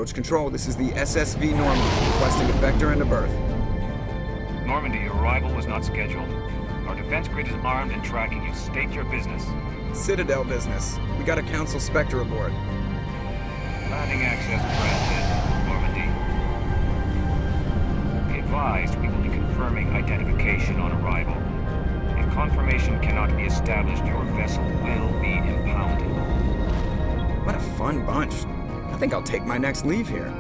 Approach Control, this is the SSV Normandy, requesting a vector and a berth. Normandy, your arrival was not scheduled. Our defense grid is armed and tracking you. State your business. Citadel business. We got a Council Spectre aboard. Landing access granted, Normandy. Be advised, we will be confirming identification on arrival. If confirmation cannot be established, your vessel will be impounded. What a fun bunch. I think I'll take my next leave here.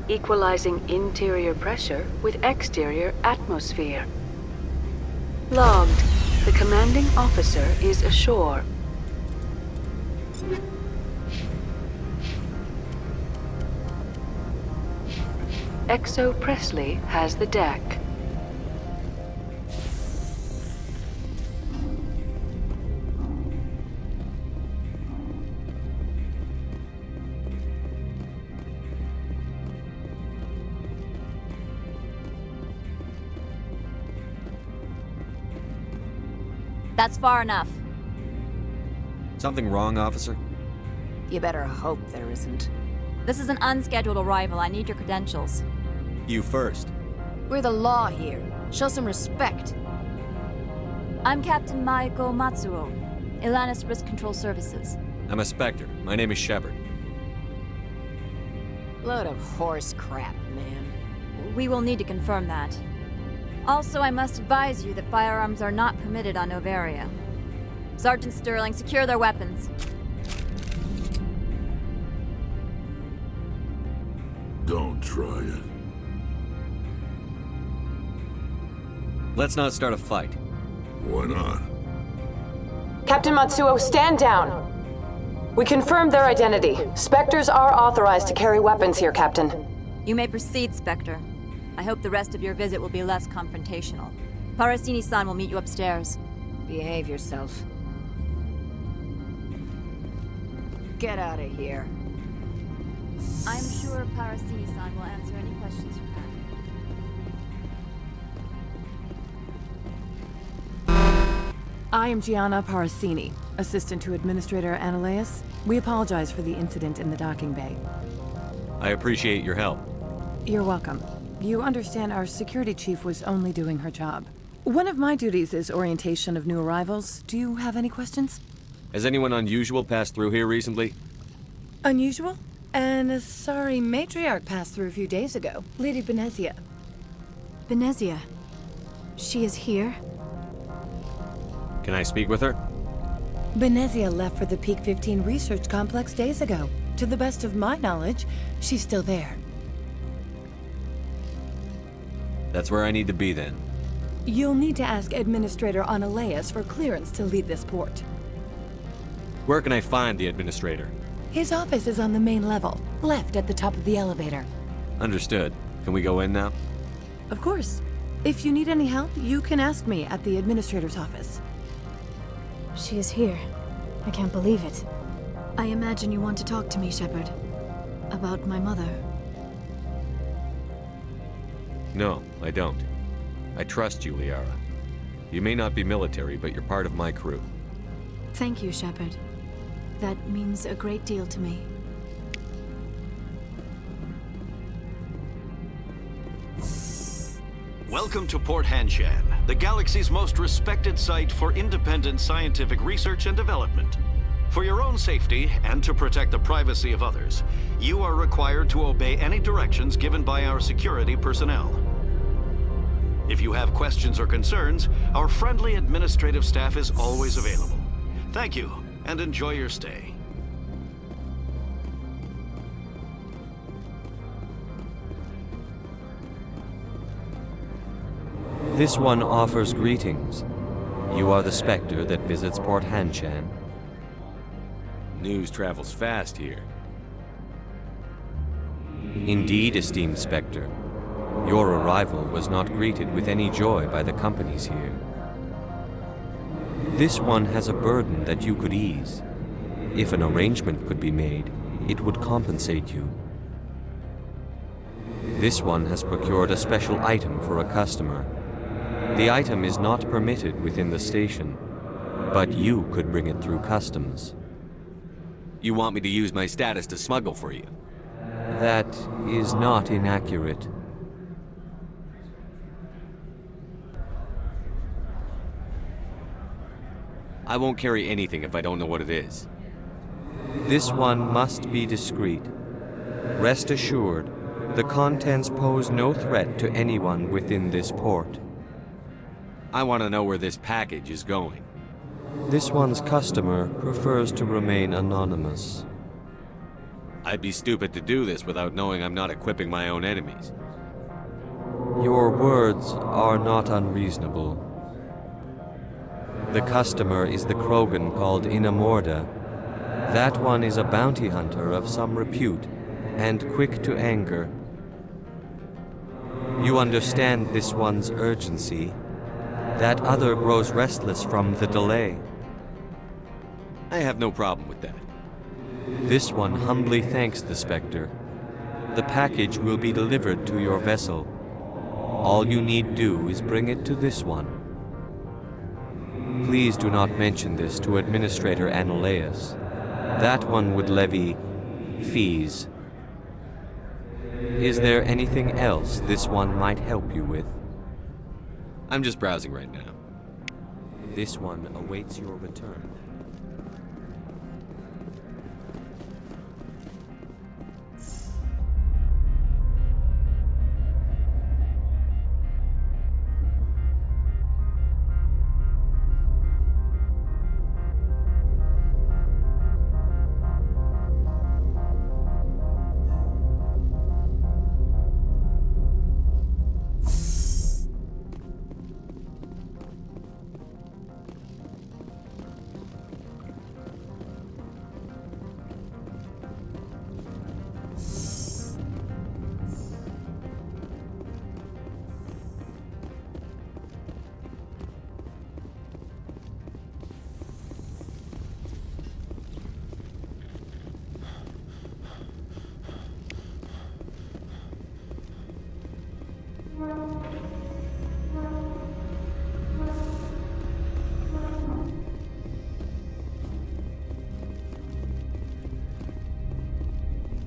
Equalizing interior pressure with exterior atmosphere. Logged. The commanding officer is ashore. Exo Presley has the deck. That's far enough. Something wrong, officer? You better hope there isn't. This is an unscheduled arrival. I need your credentials. You first. We're the law here. Show some respect. I'm Captain Maiko Matsuo, Ilanis Risk Control Services. I'm a Spectre. My name is Shepard. Load of horse crap, man. We will need to confirm that. Also, I must advise you that firearms are not permitted on Novaria. Sergeant Sterling, secure their weapons. Don't try it. Let's not start a fight. Why not? Captain Matsuo, stand down. We confirmed their identity. Spectres are authorized to carry weapons here, Captain. You may proceed, Spectre. I hope the rest of your visit will be less confrontational. Parasini-san will meet you upstairs. Behave yourself. Get out of here. I'm sure Parasini-san will answer any questions you have. I am Gianna Parasini, assistant to Administrator Ananias. We apologize for the incident in the docking bay. I appreciate your help. You're welcome. You understand our security chief was only doing her job. One of my duties is orientation of new arrivals. Do you have any questions? Has anyone unusual passed through here recently? Unusual? And a sorry matriarch passed through a few days ago. Lady Benezia. Benezia? She is here? Can I speak with her? Benezia left for the Peak 15 research complex days ago. To the best of my knowledge, she's still there. That's where I need to be then. You'll need to ask Administrator Ananias for clearance to leave this port. Where can I find the Administrator? His office is on the main level, left at the top of the elevator. Understood. Can we go in now? Of course. If you need any help, you can ask me at the Administrator's office. She is here. I can't believe it. I imagine you want to talk to me, Shepard. About my mother. No, I don't. I trust you, Liara. You may not be military, but you're part of my crew. Thank you, Shepard. That means a great deal to me. Welcome to Port Hanshan, the galaxy's most respected site for independent scientific research and development. For your own safety and to protect the privacy of others, you are required to obey any directions given by our security personnel. If you have questions or concerns, our friendly administrative staff is always available. Thank you, and enjoy your stay. This one offers greetings. You are the Spectre that visits Port Hanshan. News travels fast here. Indeed, esteemed Spectre. Your arrival was not greeted with any joy by the companies here. This one has a burden that you could ease. If an arrangement could be made, it would compensate you. This one has procured a special item for a customer. The item is not permitted within the station, but you could bring it through customs. You want me to use my status to smuggle for you? That is not inaccurate. I won't carry anything if I don't know what it is. This one must be discreet. Rest assured, the contents pose no threat to anyone within this port. I want to know where this package is going. This one's customer prefers to remain anonymous. I'd be stupid to do this without knowing I'm not equipping my own enemies. Your words are not unreasonable. The customer is the Krogan called Inamorda. That one is a bounty hunter of some repute, and quick to anger. You understand this one's urgency. That other grows restless from the delay. I have no problem with that. This one humbly thanks the Spectre. The package will be delivered to your vessel. All you need do is bring it to this one. Please do not mention this to Administrator Annaleus. That one would levy fees. Is there anything else this one might help you with? I'm just browsing right now. This one awaits your return.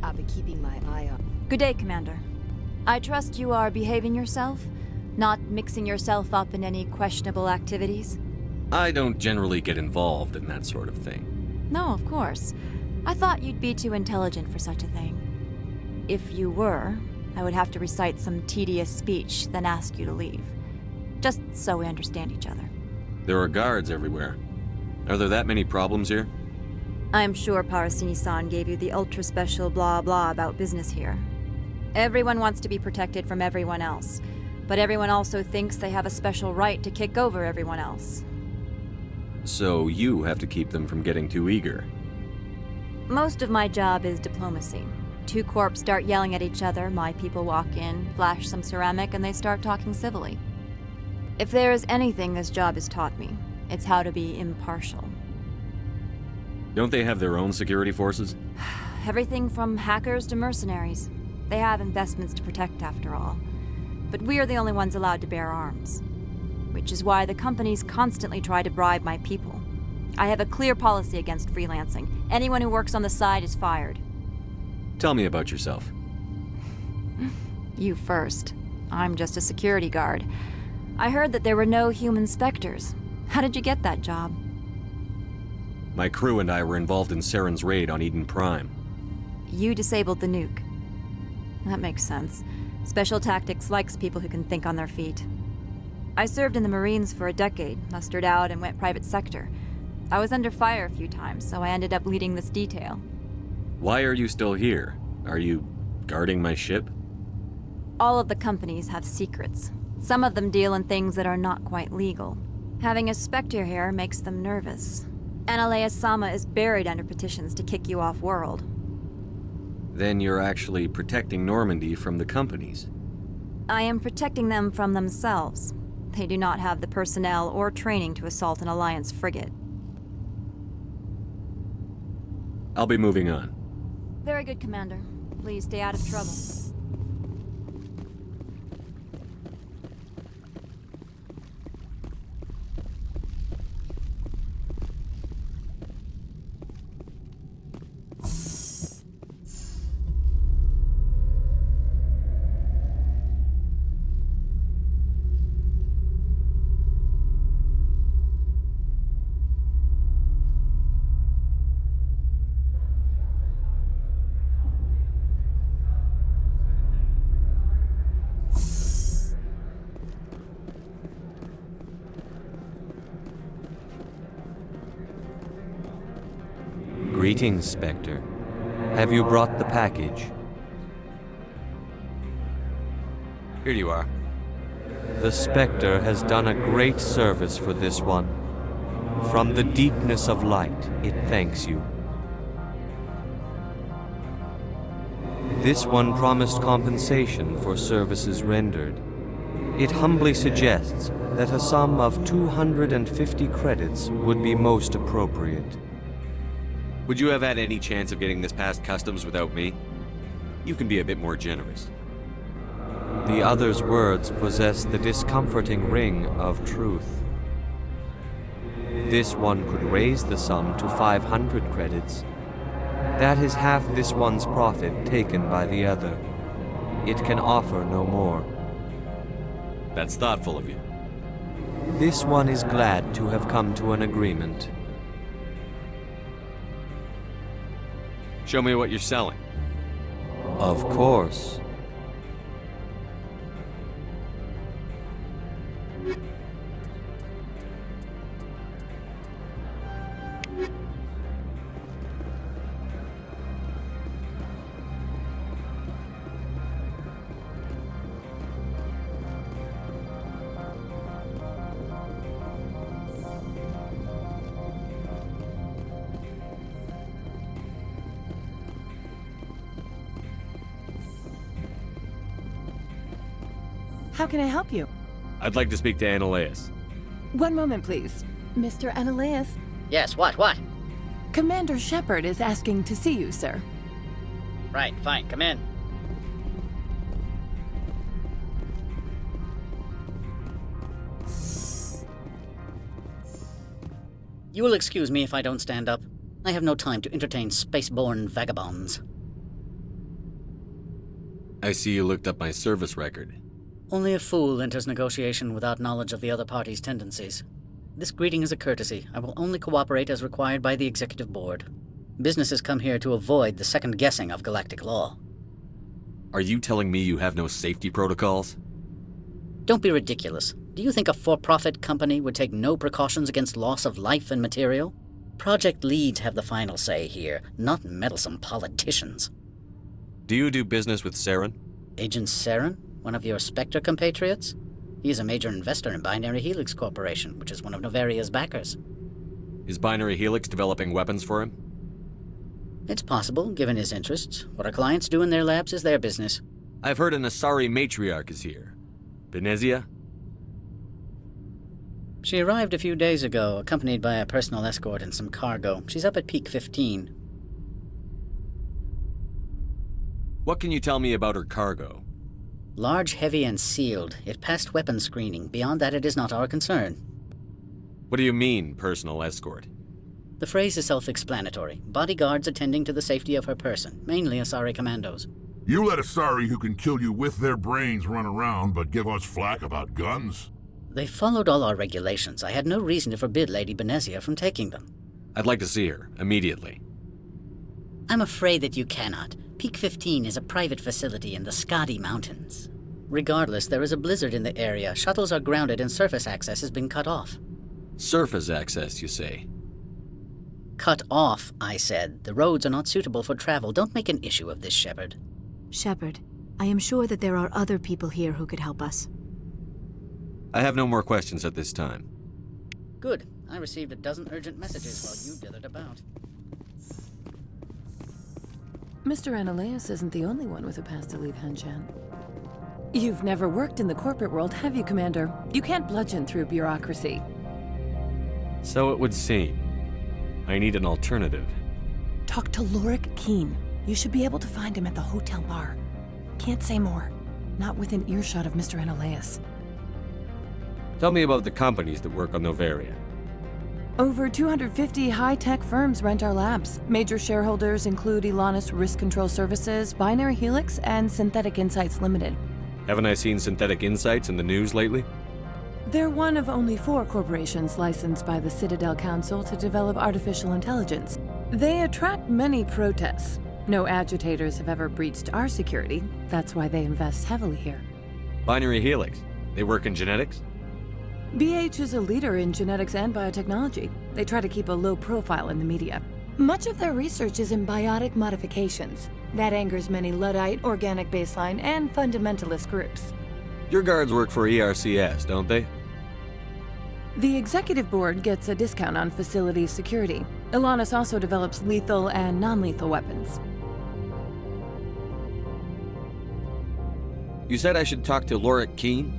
I'll be keeping my eye on. Good day, Commander. I trust you are behaving yourself, not mixing yourself up in any questionable activities? I don't generally get involved in that sort of thing. No, of course. I thought you'd be too intelligent for such a thing. If you were, I would have to recite some tedious speech, then ask you to leave. Just so we understand each other. There are guards everywhere. Are there that many problems here? I'm sure Parasini-san gave you the ultra-special blah-blah about business here. Everyone wants to be protected from everyone else, but everyone also thinks they have a special right to kick over everyone else. So you have to keep them from getting too eager. Most of my job is diplomacy. Two corps start yelling at each other, my people walk in, flash some ceramic, and they start talking civilly. If there is anything this job has taught me, it's how to be impartial. Don't they have their own security forces? Everything from hackers to mercenaries. They have investments to protect, after all. But we are the only ones allowed to bear arms. Which is why the companies constantly try to bribe my people. I have a clear policy against freelancing. Anyone who works on the side is fired. Tell me about yourself. You first. I'm just a security guard. I heard that there were no human specters. How did you get that job? My crew and I were involved in Saren's raid on Eden Prime. You disabled the nuke. That makes sense. Special Tactics likes people who can think on their feet. I served in the Marines for a decade, mustered out and went private sector. I was under fire a few times, so I ended up leading this detail. Why are you still here? Are you guarding my ship? All of the companies have secrets. Some of them deal in things that are not quite legal. Having a Spectre here makes them nervous. Annaleus Sama is buried under petitions to kick you off-world. Then you're actually protecting Normandy from the companies. I am protecting them from themselves. They do not have the personnel or training to assault an Alliance frigate. I'll be moving on. Very good, Commander. Please stay out of trouble. Greetings, Spectre. Have you brought the package? Here you are. The Spectre has done a great service for this one. From the deepness of light, it thanks you. This one promised compensation for services rendered. It humbly suggests that a sum of 250 credits would be most appropriate. Would you have had any chance of getting this past customs without me? You can be a bit more generous. The other's words possess the discomforting ring of truth. This one could raise the sum to 500 credits. That is half this one's profit taken by the other. It can offer no more. That's thoughtful of you. This one is glad to have come to an agreement. Show me what you're selling. Of course. How can I help you? I'd like to speak to Annaleus. One moment, please. Mr. Annaleus. Yes, what? Commander Shepard is asking to see you, sir. Right, fine, come in. You will excuse me if I don't stand up. I have no time to entertain spaceborne vagabonds. I see you looked up my service record. Only a fool enters negotiation without knowledge of the other party's tendencies. This greeting is a courtesy. I will only cooperate as required by the Executive Board. Businesses come here to avoid the second guessing of galactic law. Are you telling me you have no safety protocols? Don't be ridiculous. Do you think a for-profit company would take no precautions against loss of life and material? Project leads have the final say here, not meddlesome politicians. Do you do business with Saren? Agent Saren? One of your Spectre compatriots? He is a major investor in Binary Helix Corporation, which is one of Novaria's backers. Is Binary Helix developing weapons for him? It's possible, given his interests. What our clients do in their labs is their business. I've heard an Asari matriarch is here. Benezia? She arrived a few days ago, accompanied by a personal escort and some cargo. She's up at Peak 15. What can you tell me about her cargo? Large, heavy, and sealed. It passed weapons screening. Beyond that, it is not our concern. What do you mean, personal escort? The phrase is self-explanatory. Bodyguards attending to the safety of her person, mainly Asari commandos. You let Asari who can kill you with their brains run around, but give us flack about guns? They followed all our regulations. I had no reason to forbid Lady Benezia from taking them. I'd like to see her, immediately. I'm afraid that you cannot. Peak 15 is a private facility in the Skadi Mountains. Regardless, there is a blizzard in the area. Shuttles are grounded and surface access has been cut off. Surface access, you say? Cut off, I said. The roads are not suitable for travel. Don't make an issue of this, Shepard. Shepard, I am sure that there are other people here who could help us. I have no more questions at this time. Good. I received a dozen urgent messages while you dithered about. Mr. Annaleus isn't the only one with a pass to leave Hanshan. You've never worked in the corporate world, have you, Commander? You can't bludgeon through bureaucracy. So it would seem. I need an alternative. Talk to Lorik Keen. You should be able to find him at the hotel bar. Can't say more. Not within earshot of Mr. Analaeus. Tell me about the companies that work on Novaria. Over 250 high-tech firms rent our labs. Major shareholders include Elanus Risk Control Services, Binary Helix, and Synthetic Insights Limited. Haven't I seen Synthetic Insights in the news lately? They're one of only 4 corporations licensed by the Citadel Council to develop artificial intelligence. They attract many protests. No agitators have ever breached our security. That's why they invest heavily here. Binary Helix. They work in genetics? BH is a leader in genetics and biotechnology. They try to keep a low profile in the media. Much of their research is in biotic modifications. That angers many Luddite, organic baseline, and fundamentalist groups. Your guards work for ERCS, don't they? The executive board gets a discount on facility security. Elanus also develops lethal and non-lethal weapons. You said I should talk to Lorik Keen?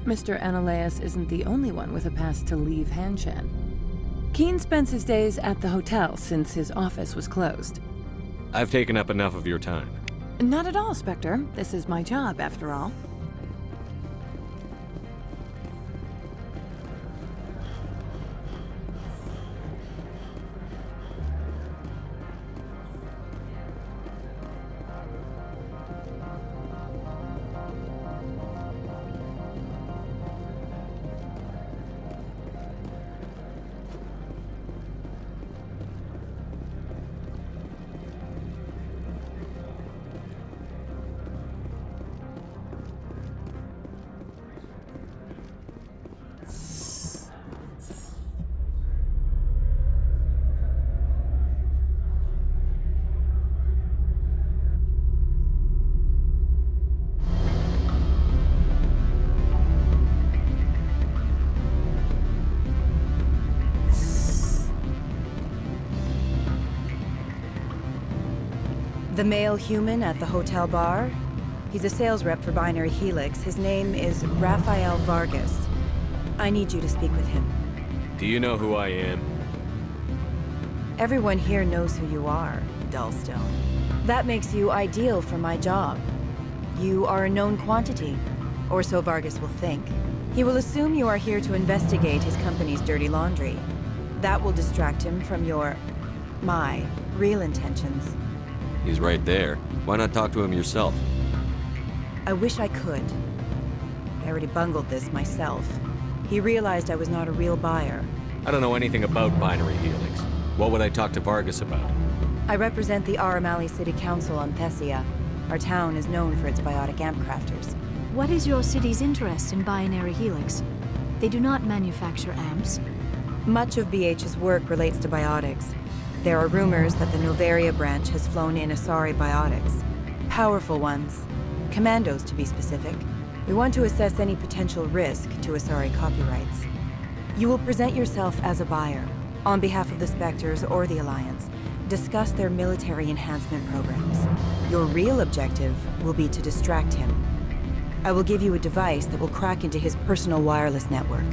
Mr. Analaeus isn't the only one with a pass to leave Hanshan. Keen spends his days at the hotel since his office was closed. I've taken up enough of your time. Not at all, Spectre. This is my job, after all. The male human at the hotel bar? He's a sales rep for Binary Helix. His name is Rafael Vargas. I need you to speak with him. Do you know who I am? Everyone here knows who you are, Dullstone. That makes you ideal for my job. You are a known quantity, or so Vargas will think. He will assume you are here to investigate his company's dirty laundry. That will distract him from my real intentions. He's right there. Why not talk to him yourself? I wish I could. I already bungled this myself. He realized I was not a real buyer. I don't know anything about Binary Helix. What would I talk to Vargas about? I represent the Aramali City Council on Thessia. Our town is known for its biotic amp crafters. What is your city's interest in Binary Helix? They do not manufacture amps. Much of BH's work relates to biotics. There are rumors that the Novaria branch has flown in Asari biotics. Powerful ones. Commandos, to be specific. We want to assess any potential risk to Asari copyrights. You will present yourself as a buyer, on behalf of the Spectres or the Alliance. Discuss their military enhancement programs. Your real objective will be to distract him. I will give you a device that will crack into his personal wireless network.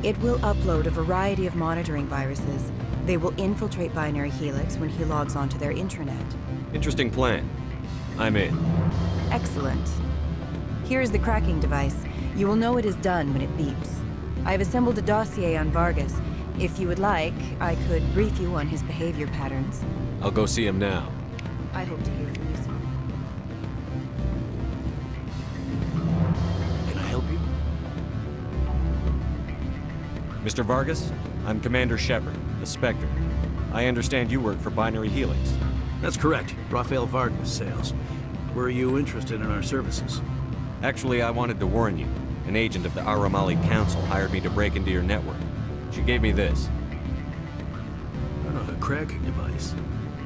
It will upload a variety of monitoring viruses. They will infiltrate Binary Helix when he logs onto their intranet. Interesting plan. I'm in. Excellent. Here is the cracking device. You will know it is done when it beeps. I have assembled a dossier on Vargas. If you would like, I could brief you on his behavior patterns. I'll go see him now. I hope to hear from you soon. Can I help you? Mr. Vargas, I'm Commander Shepard, the Spectre. I understand you work for Binary Helix. That's correct. Rafael Vargas, sales. Were you interested in our services? Actually, I wanted to warn you. An agent of the Aramali Council hired me to break into your network. She gave me this. A cracking device.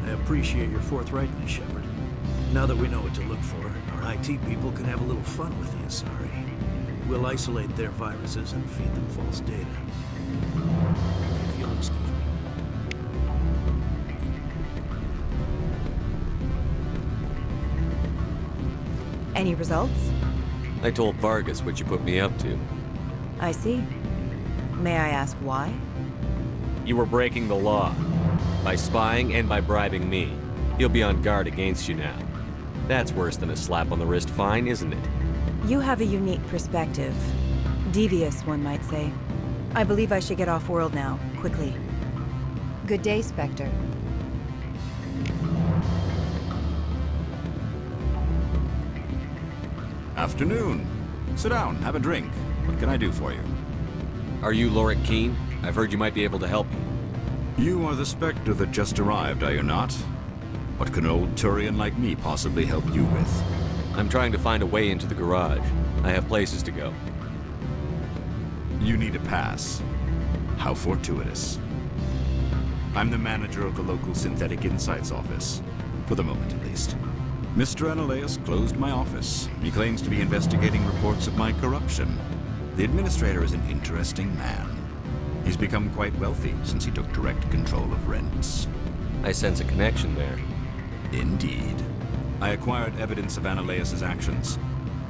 I appreciate your forthrightness, Shepard. Now that we know what to look for, our IT people can have a little fun with the Asari. We'll isolate their viruses and feed them false data. If you'll excuse me. Any results? I told Vargas what you put me up to. I see. May I ask why? You were breaking the law. By spying and by bribing me. He'll be on guard against you now. That's worse than a slap on the wrist fine, isn't it? You have a unique perspective. Devious, one might say. I believe I should get off-world now, quickly. Good day, Spectre. Afternoon. Sit down, have a drink. What can I do for you? Are you Lorik Keene? I've heard you might be able to help me. You are the Spectre that just arrived, are you not? What can an old Turian like me possibly help you with? I'm trying to find a way into the garage. I have places to go. You need a pass. How fortuitous. I'm the manager of the local Synthetic Insights office. For the moment, at least. Mr. Analeas closed my office. He claims to be investigating reports of my corruption. The administrator is an interesting man. He's become quite wealthy since he took direct control of rents. I sense a connection there. Indeed. I acquired evidence of Analeas' actions.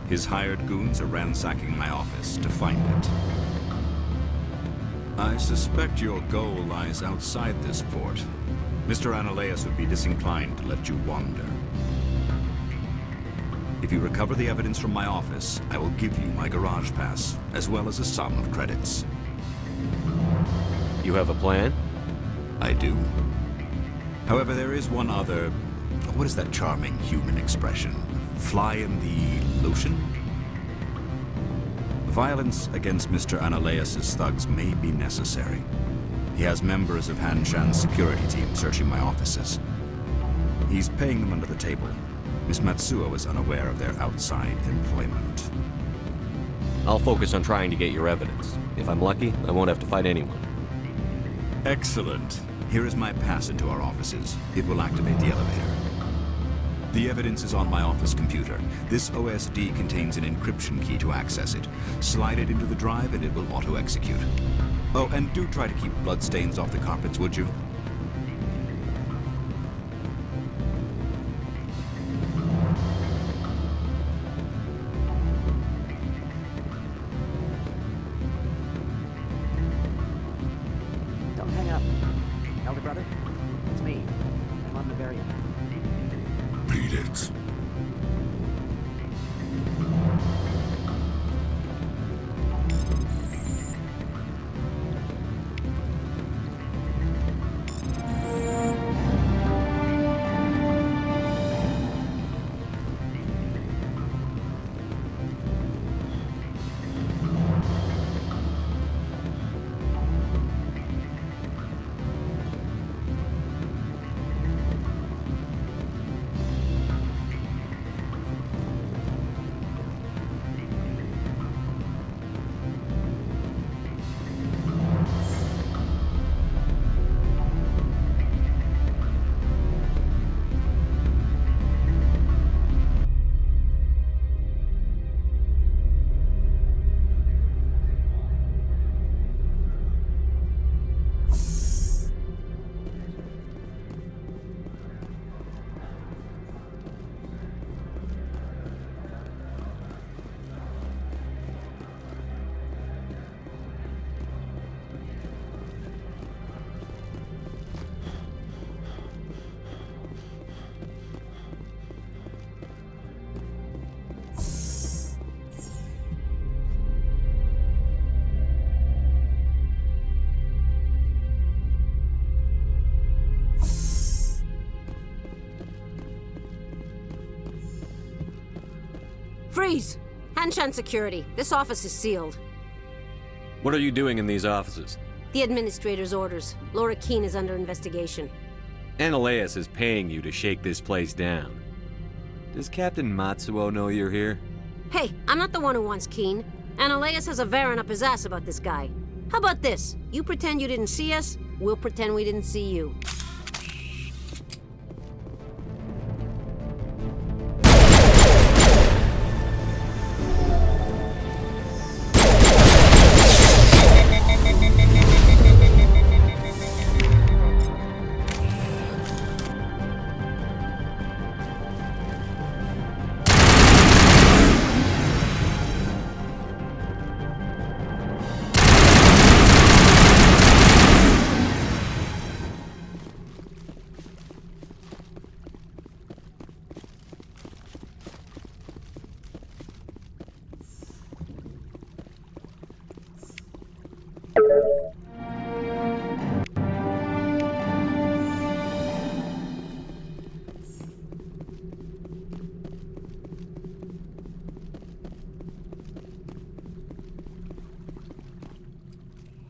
His hired goons are ransacking my office to find it. I suspect your goal lies outside this port. Mr. Analeas would be disinclined to let you wander. If you recover the evidence from my office, I will give you my garage pass, as well as a sum of credits. You have a plan? I do. However, there is one other... What is that charming human expression? Fly in the lotion? Violence against Mr. Analeas' thugs may be necessary. He has members of Hanshan's security team searching my offices. He's paying them under the table. Miss Matsuo is unaware of their outside employment. I'll focus on trying to get your evidence. If I'm lucky, I won't have to fight anyone. Excellent. Here is my pass into our offices. It will activate the elevator. The evidence is on my office computer. This OSD contains an encryption key to access it. Slide it into the drive and it will auto-execute. Oh, and do try to keep bloodstains off the carpets, would you? Don't hang up. Elder brother, it's me. I'm on Novaria. Beat it. Freeze! Hanshan Security. This office is sealed. What are you doing in these offices? The administrator's orders. Lorik Keene is under investigation. Analeas is paying you to shake this place down. Does Captain Matsuo know you're here? Hey, I'm not the one who wants Keene. Analeas has a Varen up his ass about this guy. How about this? You pretend you didn't see us, we'll pretend we didn't see you.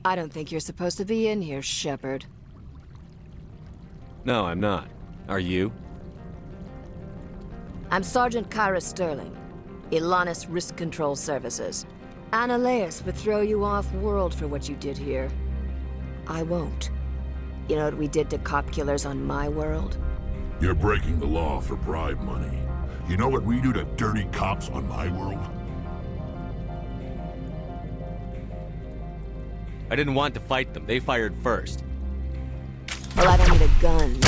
I don't think you're supposed to be in here, Shepard. No, I'm not. Are you? I'm Sergeant Kyra Sterling, Ilanis Risk Control Services. Annaleus would throw you off-world for what you did here. I won't. You know what we did to cop killers on my world? You're breaking the law for bribe money. You know what we do to dirty cops on my world? I didn't want to fight them. They fired first. Well, I don't need a gun.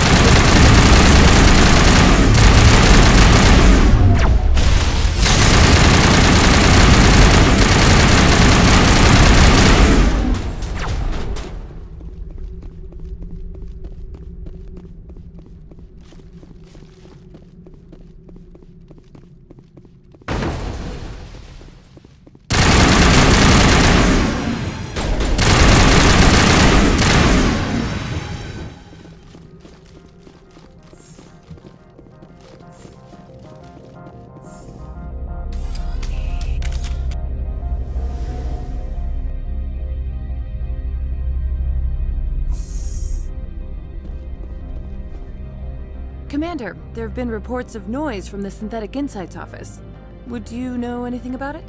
Commander, there have been reports of noise from the Synthetic Insights office. Would you know anything about it?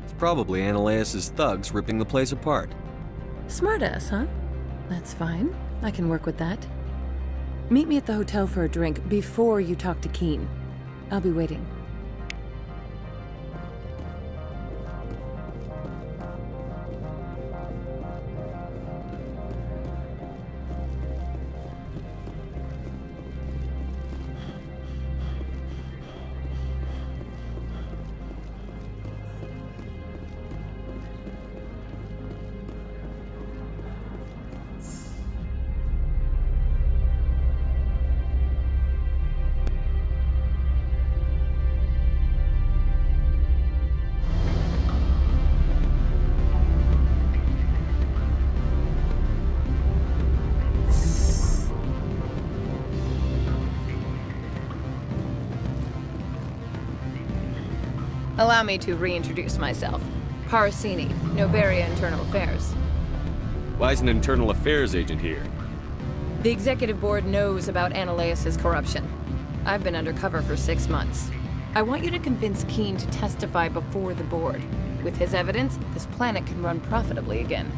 It's probably Annaleus' thugs ripping the place apart. Smartass, huh? That's fine. I can work with that. Meet me at the hotel for a drink before you talk to Keen. I'll be waiting. Allow me to reintroduce myself. Parasini, Novaria Internal Affairs. Why is an internal affairs agent here? The executive board knows about Annaleus' corruption. I've been undercover for 6 months. I want you to convince Keen to testify before the board. With his evidence, this planet can run profitably again.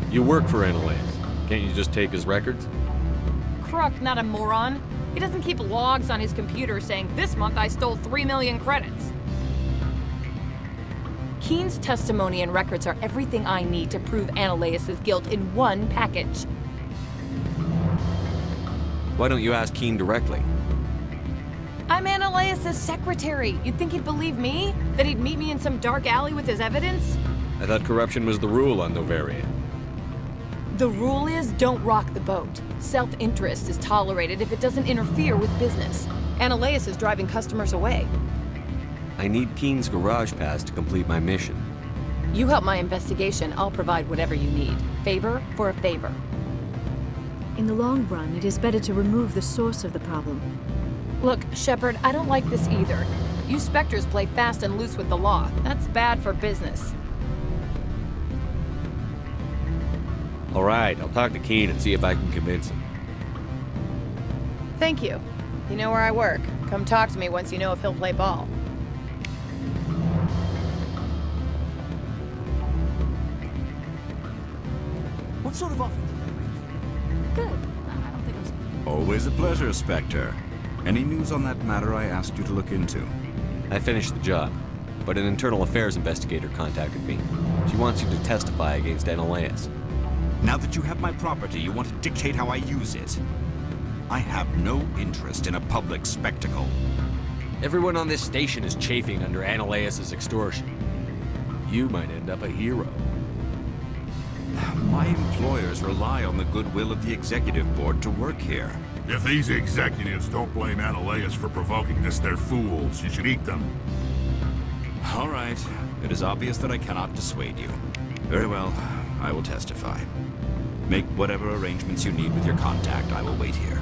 You work for Annaleus. Can't you just take his records? Kruk, not a moron. He doesn't keep logs on his computer saying, "This month I stole 3 million credits." Keen's testimony and records are everything I need to prove Annaleus' guilt in one package. Why don't you ask Keen directly? I'm Annaleus' secretary. You'd think he'd believe me? That he'd meet me in some dark alley with his evidence? I thought corruption was the rule on Novaria. The rule is don't rock the boat. Self-interest is tolerated if it doesn't interfere with business. Annaleus is driving customers away. I need Keen's garage pass to complete my mission. You help my investigation, I'll provide whatever you need. Favor for a favor. In the long run, it is better to remove the source of the problem. Look, Shepard, I don't like this either. You Spectres play fast and loose with the law. That's bad for business. All right, I'll talk to Keen and see if I can convince him. Thank you. You know where I work. Come talk to me once you know if he'll play ball. What sort of offer did they make? Good. I don't think I'm... Always a pleasure, Spectre. Any news on that matter I asked you to look into? I finished the job, but an internal affairs investigator contacted me. She wants you to testify against Annaleus. Now that you have my property, you want to dictate how I use it. I have no interest in a public spectacle. Everyone on this station is chafing under Annaleus' extortion. You might end up a hero. My employers rely on the goodwill of the executive board to work here. If these executives don't blame Annaleus for provoking this, they're fools. You should eat them. All right. It is obvious that I cannot dissuade you. Very well. I will testify. Make whatever arrangements you need with your contact. I will wait here.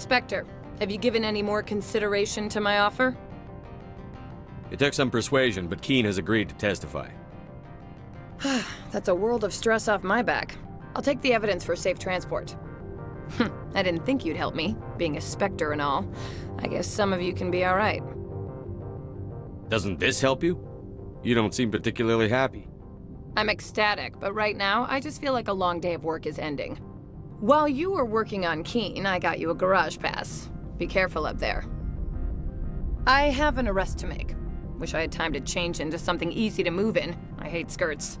Spectre, have you given any more consideration to my offer? It took some persuasion, but Keene has agreed to testify. That's a world of stress off my back. I'll take the evidence for safe transport. I didn't think you'd help me, being a Spectre and all. I guess some of you can be alright. Doesn't this help you? You don't seem particularly happy. I'm ecstatic, but right now, I just feel like a long day of work is ending. While you were working on Keene, I got you a garage pass. Be careful up there. I have an arrest to make. Wish I had time to change into something easy to move in. I hate skirts.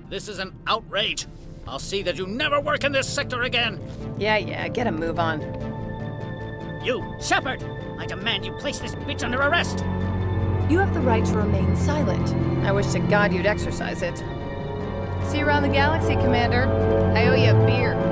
This is an outrage. I'll see that you never work in this sector again. Yeah, get a move on. You, Shepard! I demand you place this bitch under arrest! You have the right to remain silent. I wish to God you'd exercise it. See you around the galaxy, Commander. I owe you a beer.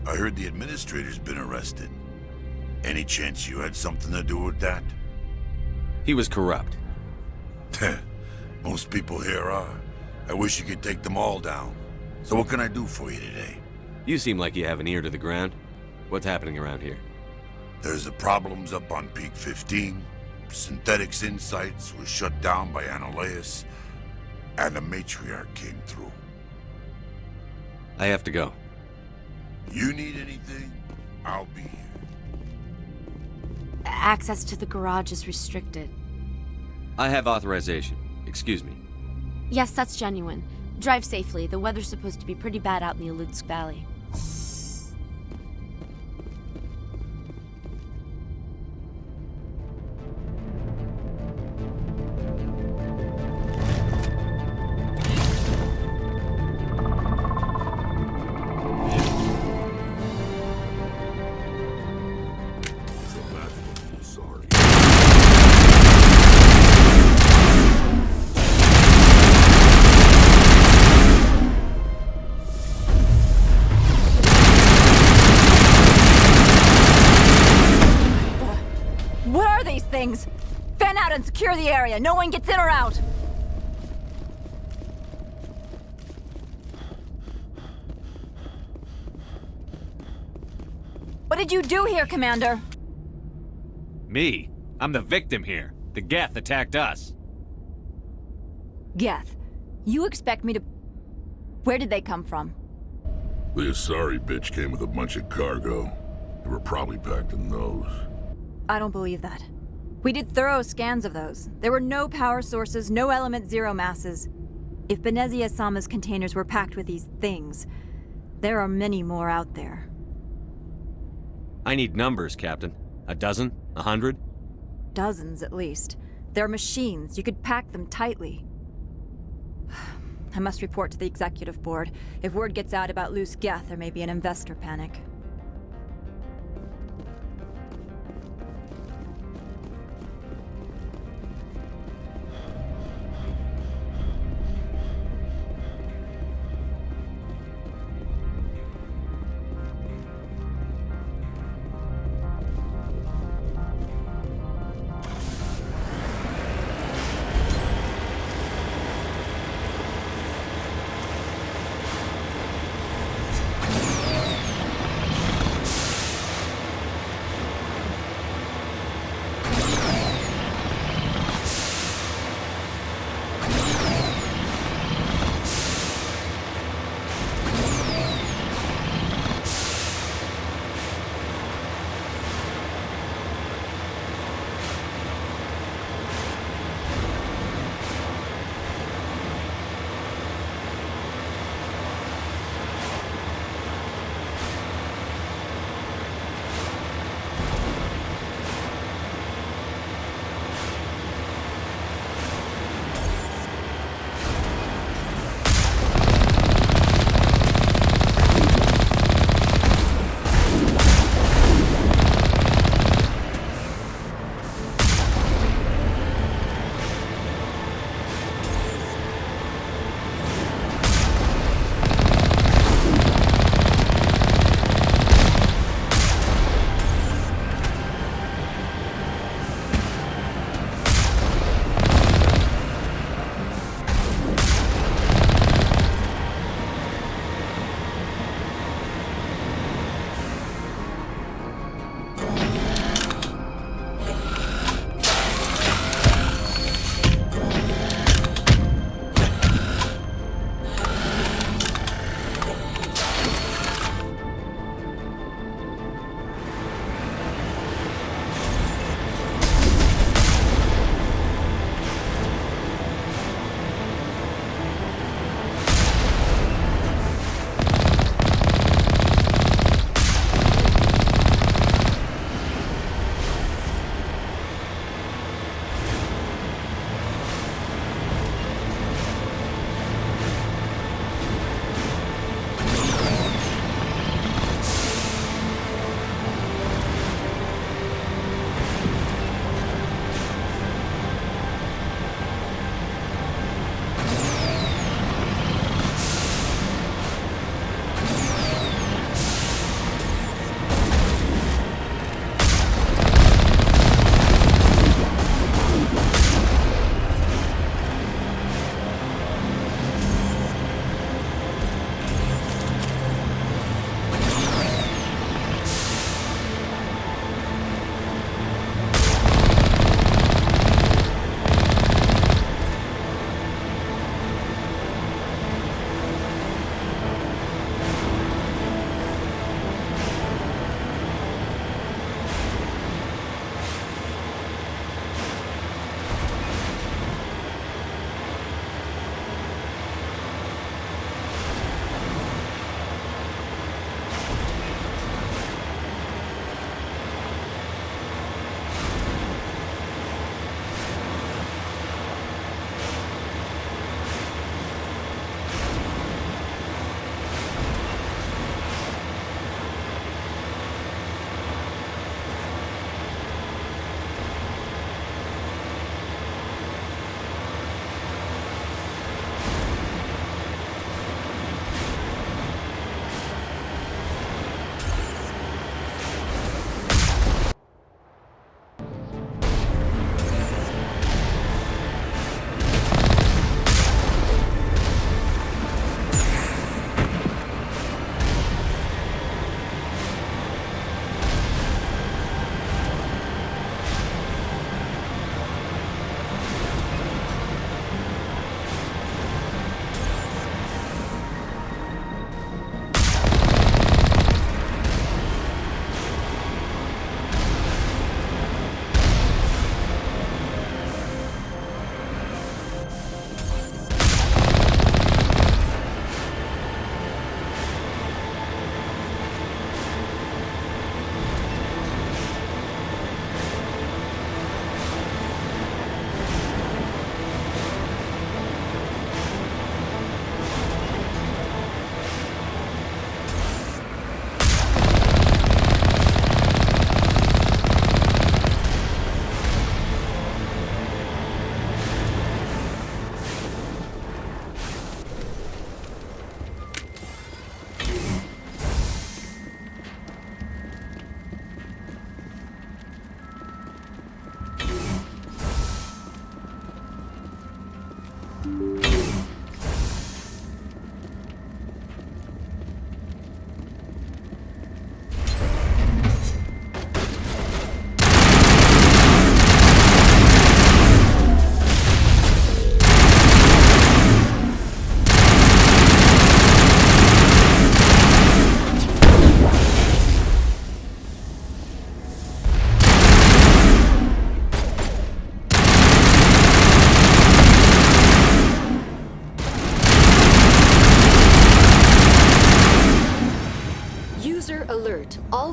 I heard the administrator's been arrested. Any chance you had something to do with that? He was corrupt. Most people here are. I wish you could take them all down. So what can I do for you today? You seem like you have an ear to the ground. What's happening around here? There's the problems up on Peak 15. Synthetics Insights was shut down by Analeus. And the Matriarch came through. I have to go. You need anything? I'll be here. Access to the garage is restricted. I have authorization. Excuse me. Yes, that's genuine. Drive safely. The weather's supposed to be pretty bad out in the Alutsk Valley. Things. Fan out and secure the area. No one gets in or out. What did you do here, Commander? Me? I'm the victim here. The Geth attacked us. Geth, you expect me to... Where did they come from? The Asari bitch came with a bunch of cargo. They were probably packed in those. I don't believe that. We did thorough scans of those. There were no power sources, no element zero masses. If Benezia Sama's containers were packed with these things, there are many more out there. I need numbers, Captain. A dozen? 100? Dozens, at least. They're machines. You could pack them tightly. I must report to the executive board. If word gets out about loose Geth, there may be an investor panic.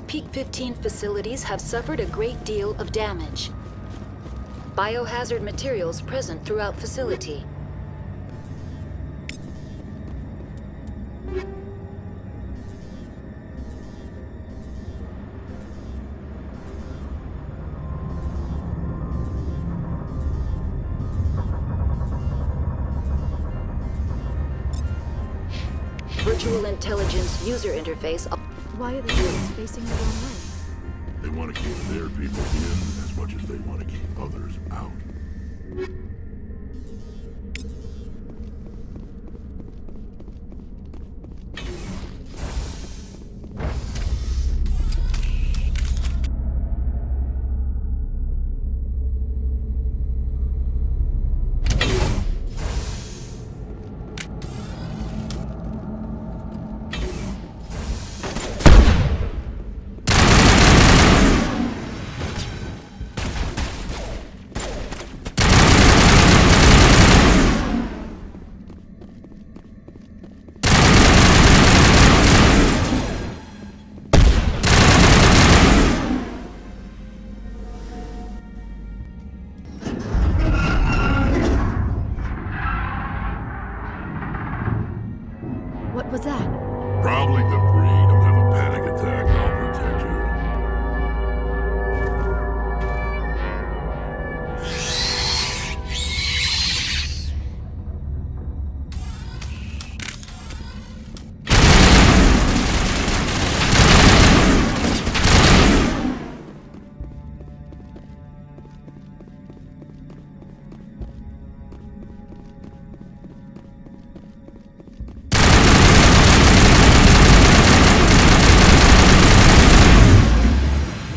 Peak 15 facilities have suffered a great deal of damage. Biohazard materials present throughout facility. Virtual intelligence user interface. Why are the doors facing the wrong way? They want to keep their people in as much as they want to keep others out. What was that? Probably debris. Don't have a panic attack. I'll protect you.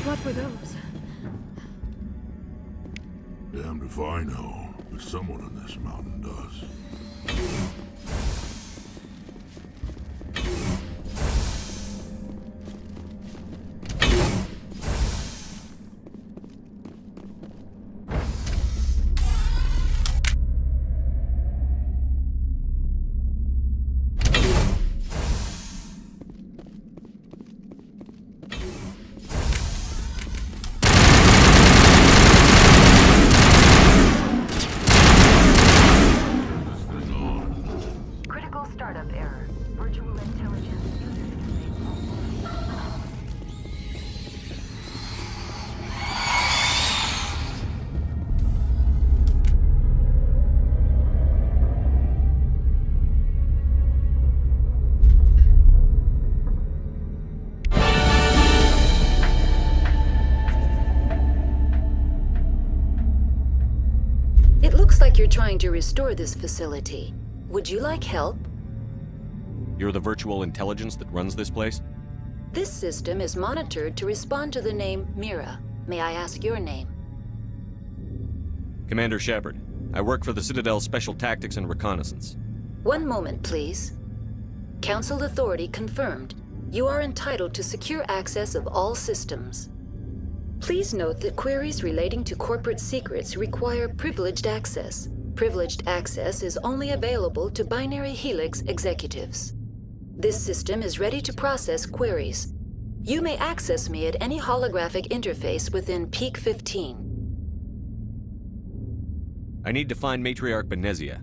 What were those? Damned if I know, but someone in this mountain does. Critical startup error. Virtual intelligence user interface. It looks like you're trying to restore this facility. Would you like help? You're the virtual intelligence that runs this place? This system is monitored to respond to the name Mira. May I ask your name? Commander Shepard. I work for the Citadel Special Tactics and Reconnaissance. One moment, please. Council authority confirmed. You are entitled to secure access of all systems. Please note that queries relating to corporate secrets require privileged access. Privileged access is only available to Binary Helix executives. This system is ready to process queries. You may access me at any holographic interface within Peak 15. I need to find Matriarch Benezia.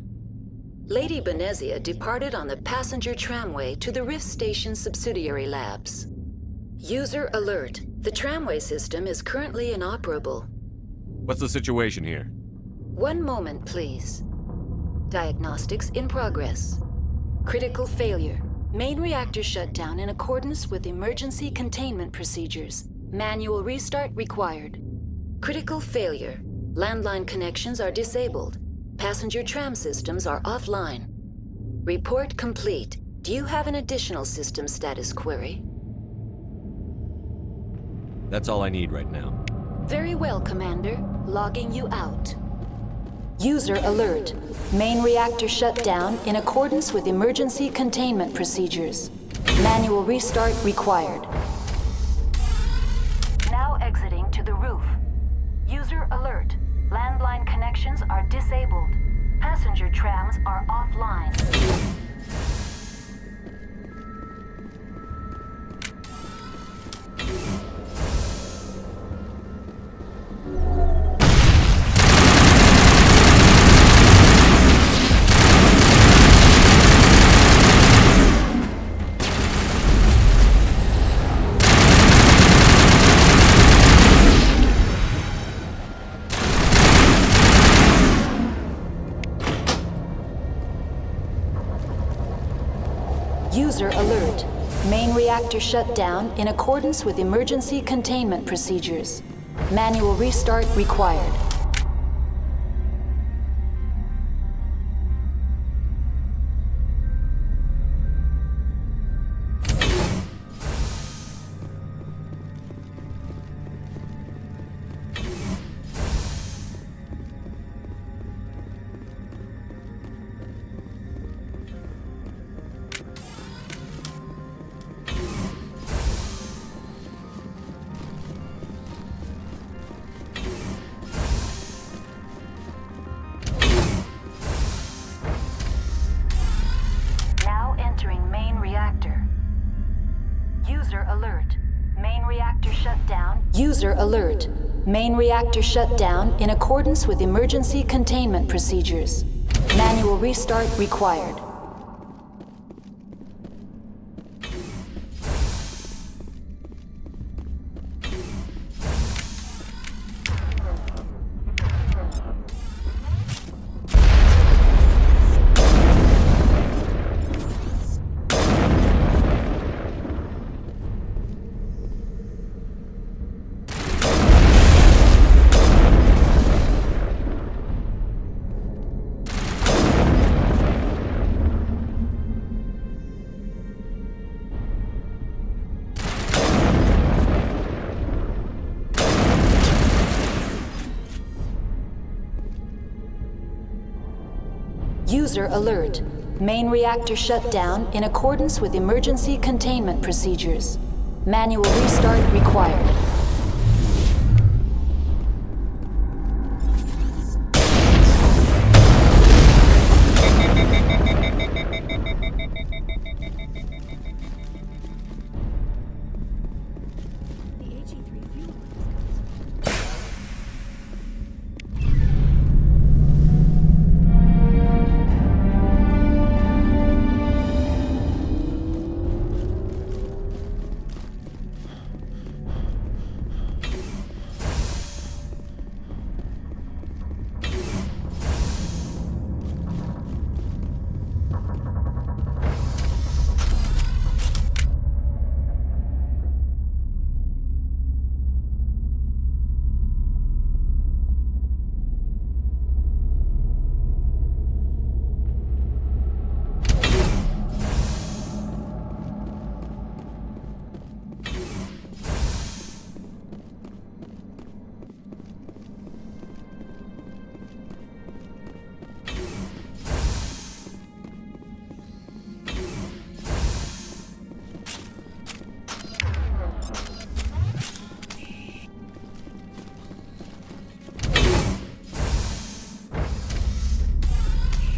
Lady Benezia departed on the passenger tramway to the Rift Station subsidiary labs. User alert. The tramway system is currently inoperable. What's the situation here? One moment, please. Diagnostics in progress. Critical failure. Main reactor shut down in accordance with emergency containment procedures. Manual restart required. Critical failure. Landline connections are disabled. Passenger tram systems are offline. Report complete. Do you have an additional system status query? That's all I need right now. Very well, Commander. Logging you out. User alert. Main reactor shut down in accordance with emergency containment procedures. Manual restart required. Now exiting to the roof. User alert. Landline connections are disabled. Passenger trams are offline. User alert. Main reactor shut down in accordance with emergency containment procedures. Manual restart required. User alert. Main reactor shut down. User alert. Main reactor shut down in accordance with emergency containment procedures. Manual restart required. User alert. Main reactor shut down in accordance with emergency containment procedures. Manual restart required.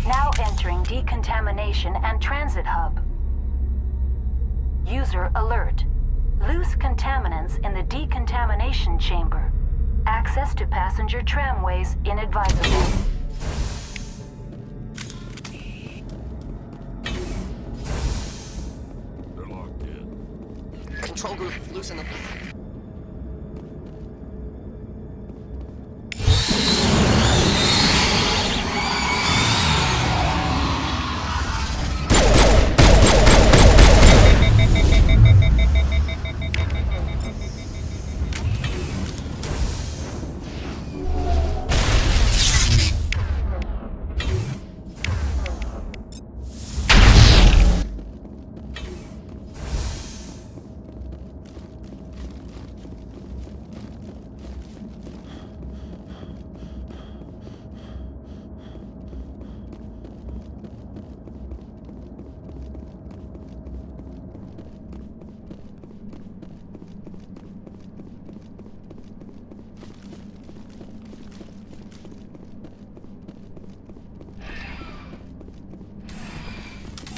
Now entering decontamination and transit hub. User alert. Loose contaminants in the decontamination chamber. Access to passenger tramways inadvisable. They're locked in. Control group, loosen them.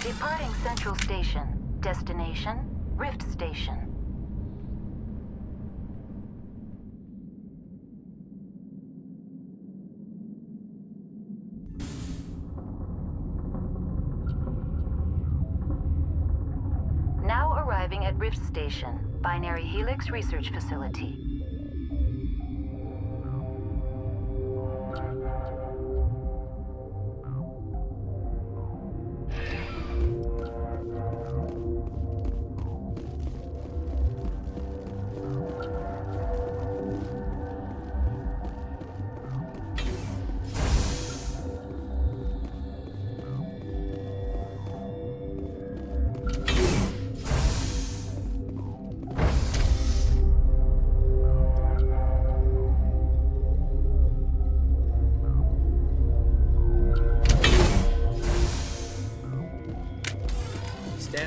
Departing Central Station. Destination, Rift Station. Now arriving at Rift Station, Binary Helix Research Facility.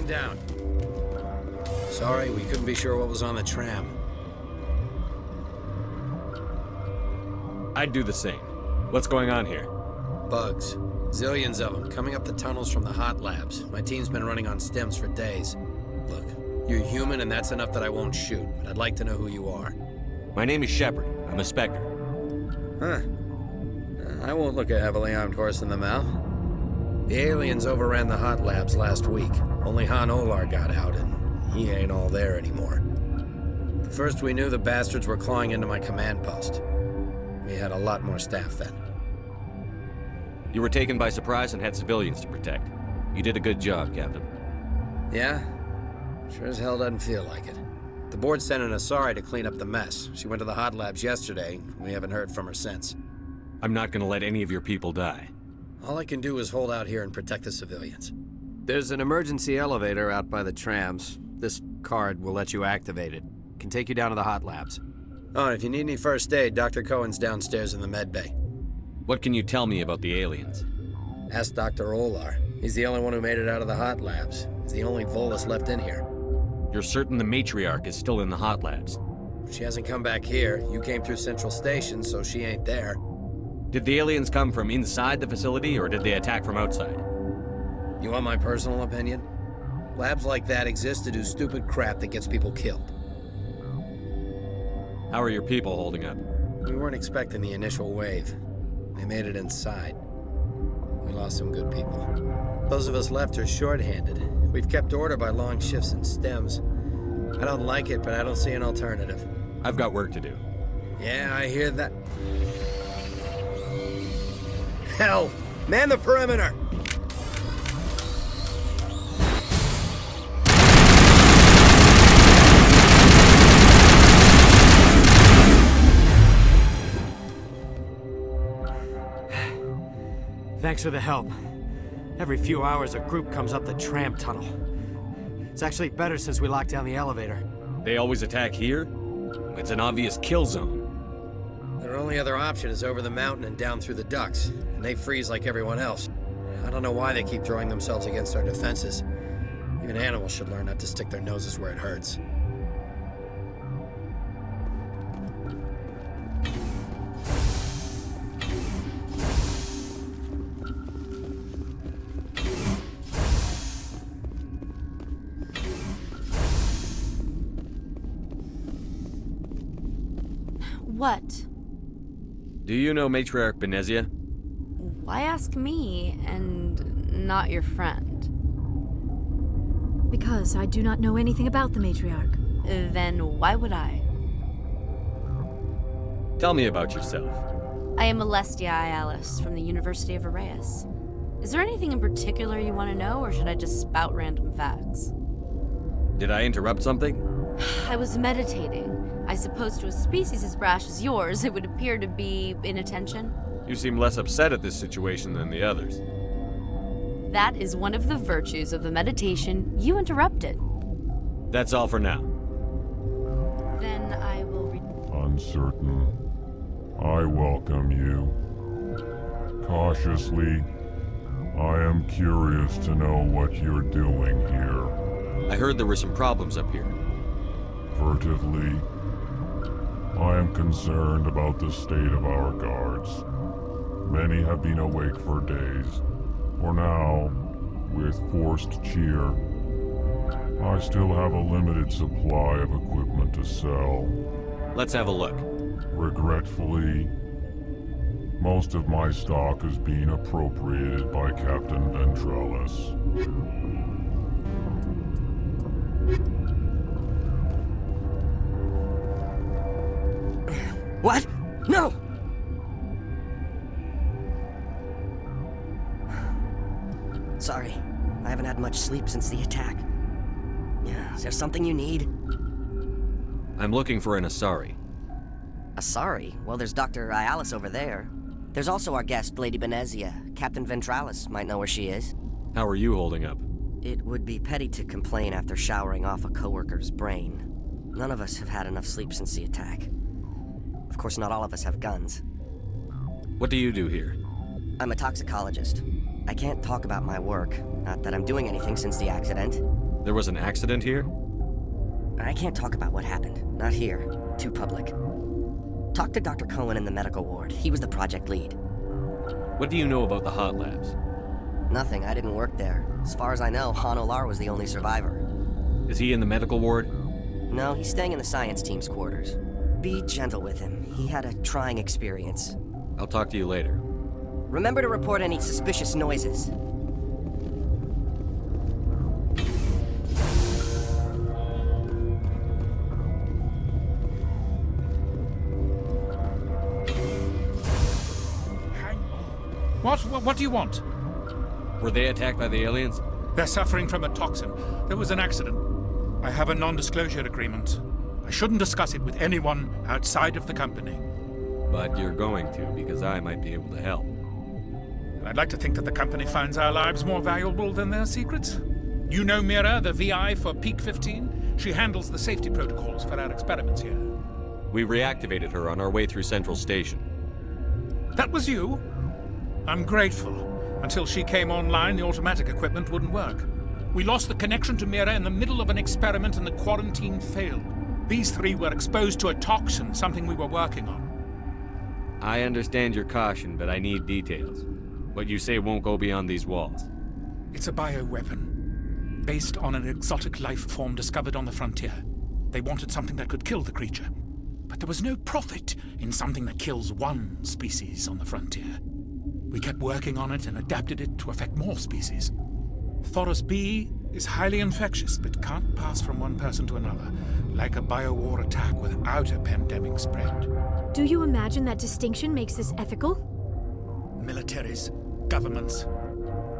stand down. Sorry, we couldn't be sure what was on the tram. I'd do the same. What's going on here? Bugs. Zillions of them, coming up the tunnels from the hot labs. My team's been running on stems for days. Look, you're human and that's enough that I won't shoot, but I'd like to know who you are. My name is Shepard. I'm a Spectre. Huh. I won't look a heavily armed horse in the mouth. The aliens overran the hot labs last week. Only Han Olar got out, and he ain't all there anymore. The first we knew, the bastards were clawing into my command post. We had a lot more staff then. You were taken by surprise and had civilians to protect. You did a good job, Captain. Yeah? Sure as hell doesn't feel like it. The board sent an Asari to clean up the mess. She went to the hot labs yesterday. We haven't heard from her since. I'm not gonna let any of your people die. All I can do is hold out here and protect the civilians. There's an emergency elevator out by the trams. This card will let you activate it. Can take you down to the hot labs. Oh, and if you need any first aid, Dr. Cohen's downstairs in the med bay. What can you tell me about the aliens? Ask Dr. Olar. He's the only one who made it out of the hot labs. He's the only Volus left in here. You're certain the matriarch is still in the hot labs? She hasn't come back here. You came through Central Station, so she ain't there. Did the aliens come from inside the facility, or did they attack from outside? You want my personal opinion? Labs like that exist to do stupid crap that gets people killed. How are your people holding up? We weren't expecting the initial wave. They made it inside. We lost some good people. Those of us left are short-handed. We've kept order by long shifts and stems. I don't like it, but I don't see an alternative. I've got work to do. Yeah, I hear that. Hell! Man the perimeter! Thanks for the help. Every few hours, a group comes up the tram tunnel. It's actually better since we locked down the elevator. They always attack here? It's an obvious kill zone. Their only other option is over the mountain and down through the ducts, and they freeze like everyone else. I don't know why they keep throwing themselves against our defenses. Even animals should learn not to stick their noses where it hurts. What? Do you know Matriarch Benezia? Why ask me and not your friend? Because I do not know anything about the matriarch. Then why would I? Tell me about yourself. I am Alestia Ialis from the University of Arraeus. Is there anything in particular you want to know, or should I just spout random facts? Did I interrupt something? I was meditating. I suppose to a species as brash as yours, it would appear to be inattention. You seem less upset at this situation than the others. That is one of the virtues of the meditation you interrupted. That's all for now. Then I will Uncertain. I welcome you. Cautiously, I am curious to know what you're doing here. I heard there were some problems up here. Furtively, I am concerned about the state of our guards. Many have been awake for days. For now, with forced cheer, I still have a limited supply of equipment to sell. Let's have a look. Regretfully, most of my stock is being appropriated by Captain Ventralis. What? No! Sorry, I haven't had much sleep since the attack. Yeah, is there something you need? I'm looking for an Asari. Asari? Well, there's Dr. Ialis over there. There's also our guest, Lady Benezia. Captain Ventralis might know where she is. How are you holding up? It would be petty to complain after showering off a coworker's brain. None of us have had enough sleep since the attack. Of course, not all of us have guns. What do you do here? I'm a toxicologist. I can't talk about my work. Not that I'm doing anything since the accident. There was an accident here? I can't talk about what happened. Not here. Too public. Talk to Dr. Cohen in the medical ward. He was the project lead. What do you know about the hot labs? Nothing. I didn't work there. As far as I know, Han Olar was the only survivor. Is he in the medical ward? No, he's staying in the science team's quarters. Be gentle with him. He had a trying experience. I'll talk to you later. Remember to report any suspicious noises. What do you want? Were they attacked by the aliens? They're suffering from a toxin. There was an accident. I have a non-disclosure agreement. I shouldn't discuss it with anyone outside of the company. But you're going to, because I might be able to help. And I'd like to think that the company finds our lives more valuable than their secrets. You know Mira, the VI for Peak 15? She handles the safety protocols for our experiments here. We reactivated her on our way through Central Station. That was you? I'm grateful. Until she came online, the automatic equipment wouldn't work. We lost the connection to Mira in the middle of an experiment and the quarantine failed. These three were exposed to a toxin, something we were working on. I understand your caution, but I need details. What you say won't go beyond these walls. It's a bioweapon, based on an exotic life form discovered on the frontier. They wanted something that could kill the creature. But there was no profit in something that kills one species on the frontier. We kept working on it and adapted it to affect more species. Thoros B is highly infectious, but can't pass from one person to another, like a biowar attack without a pandemic spread. Do you imagine that distinction makes this ethical? Militaries, governments,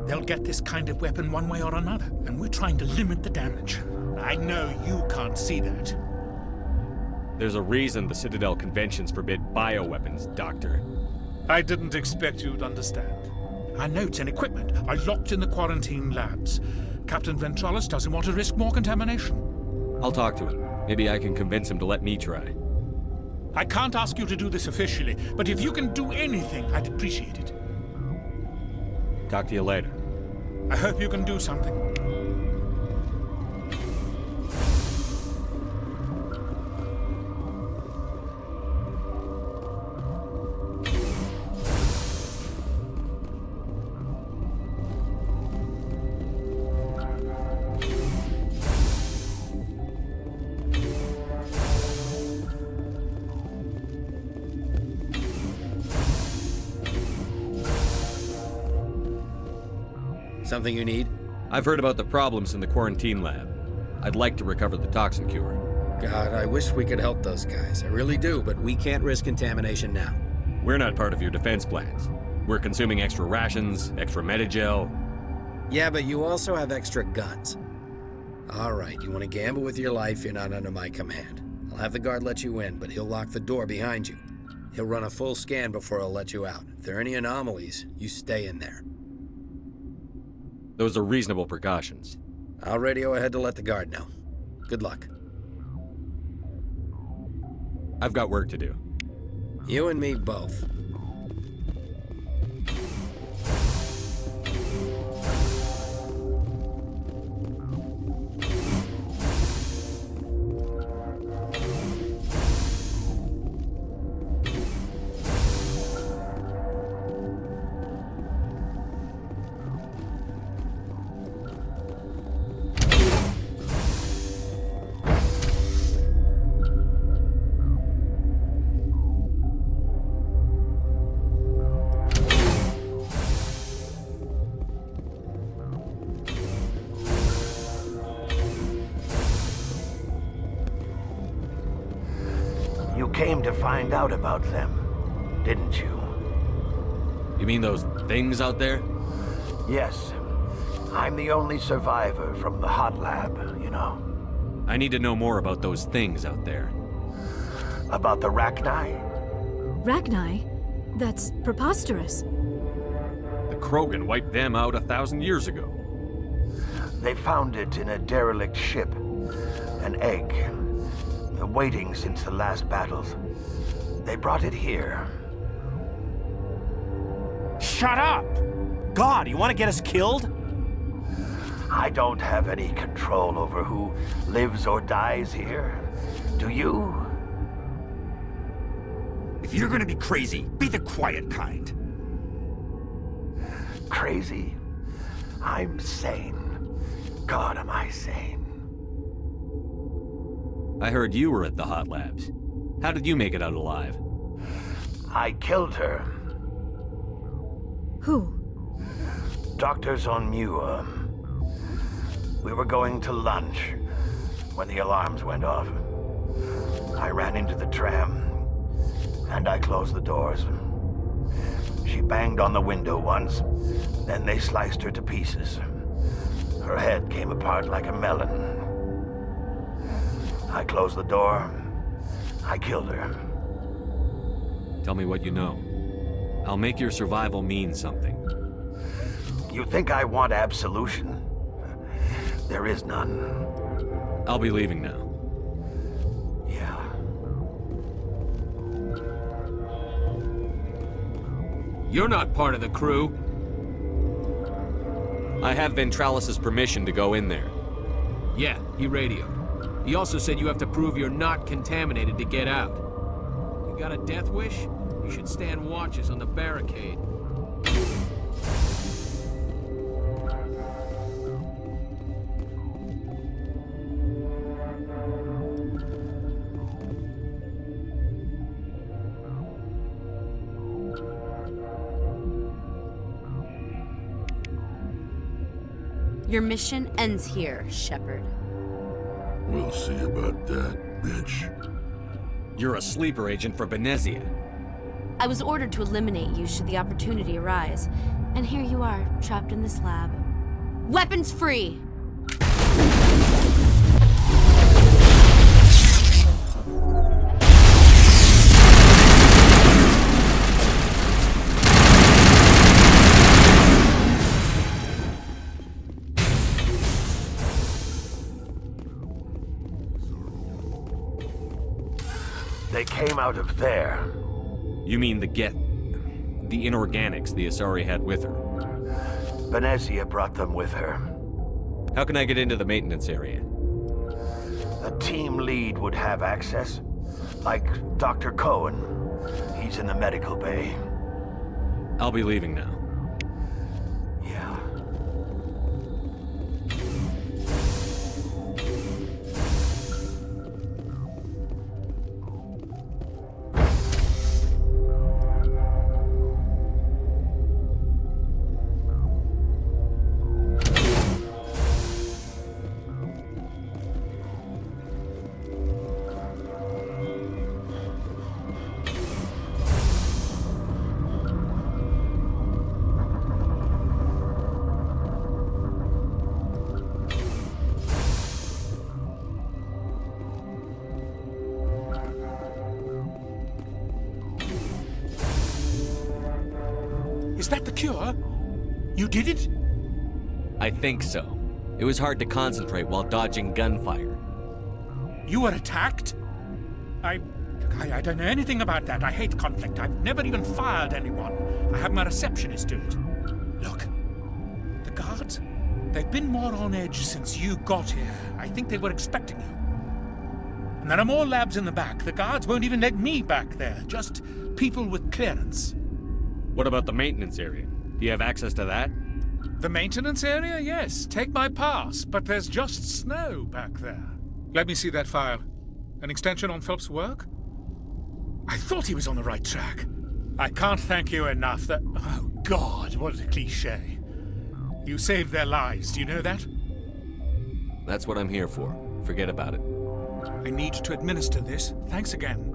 they'll get this kind of weapon one way or another, and we're trying to limit the damage. I know you can't see that. There's a reason the Citadel conventions forbid bioweapons, Doctor. I didn't expect you'd understand. Our notes and equipment are locked in the quarantine labs. Captain Ventralis doesn't want to risk more contamination. I'll talk to him. Maybe I can convince him to let me try. I can't ask you to do this officially, but if you can do anything, I'd appreciate it. Talk to you later. I hope you can do something. Something you need? I've heard about the problems in the quarantine lab. I'd like to recover the toxin cure. God, I wish we could help those guys. I really do, but we can't risk contamination now. We're not part of your defense plans. We're consuming extra rations, extra Medigel. Yeah, but you also have extra guns. All right, you want to gamble with your life, you're not under my command. I'll have the guard let you in, but he'll lock the door behind you. He'll run a full scan before he'll let you out. If there are any anomalies, you stay in there. Those are reasonable precautions. I'll radio ahead to let the guard know. Good luck. I've got work to do. You and me both. You came to find out about them, didn't you? You mean those things out there? Yes. I'm the only survivor from the hot lab, you know. I need to know more about those things out there. About the Rachni? Rachni? That's preposterous. The Krogan wiped them out 1,000 years ago. They found it in a derelict ship. An egg. Waiting since the last battles. They brought it here. Shut up! God, you want to get us killed? I don't have any control over who lives or dies here. Do you? If you're gonna be crazy, be the quiet kind. Crazy? I'm sane. God, am I sane. I heard you were at the hot labs. How did you make it out alive? I killed her. Who? Doctors on Muir. We were going to lunch when the alarms went off. I ran into the tram, and I closed the doors. She banged on the window once, then they sliced her to pieces. Her head came apart like a melon. I closed the door. I killed her. Tell me what you know. I'll make your survival mean something. You think I want absolution? There is none. I'll be leaving now. Yeah. You're not part of the crew. I have Ventralis's permission to go in there. Yeah, he radioed. He also said you have to prove you're not contaminated to get out. You got a death wish? You should stand watches on the barricade. Your mission ends here, Shepard. We'll see about that, bitch. You're a sleeper agent for Benezia. I was ordered to eliminate you should the opportunity arise. And here you are, trapped in this lab. Weapons free! They came out of there. You mean the inorganics the Asari had with her? Benezia brought them with her. How can I get into the maintenance area? A team lead would have access. Like Dr. Cohen. He's in the medical bay. I'll be leaving now. Yeah. Is that the cure? You did it? I think so. It was hard to concentrate while dodging gunfire. You were attacked? I don't know anything about that. I hate conflict. I've never even fired anyone. I have my receptionist do it. Look, the guards, they've been more on edge since you got here. I think they were expecting you. And there are more labs in the back. The guards won't even let me back there. Just people with clearance. What about the maintenance area? Do you have access to that? The maintenance area? Yes. Take my pass. But there's just snow back there. Let me see that file. An extension on Phelps' work? I thought he was on the right track. I can't thank you enough that... Oh, God, what a cliché. You saved their lives, do you know that? That's what I'm here for. Forget about it. I need to administer this. Thanks again.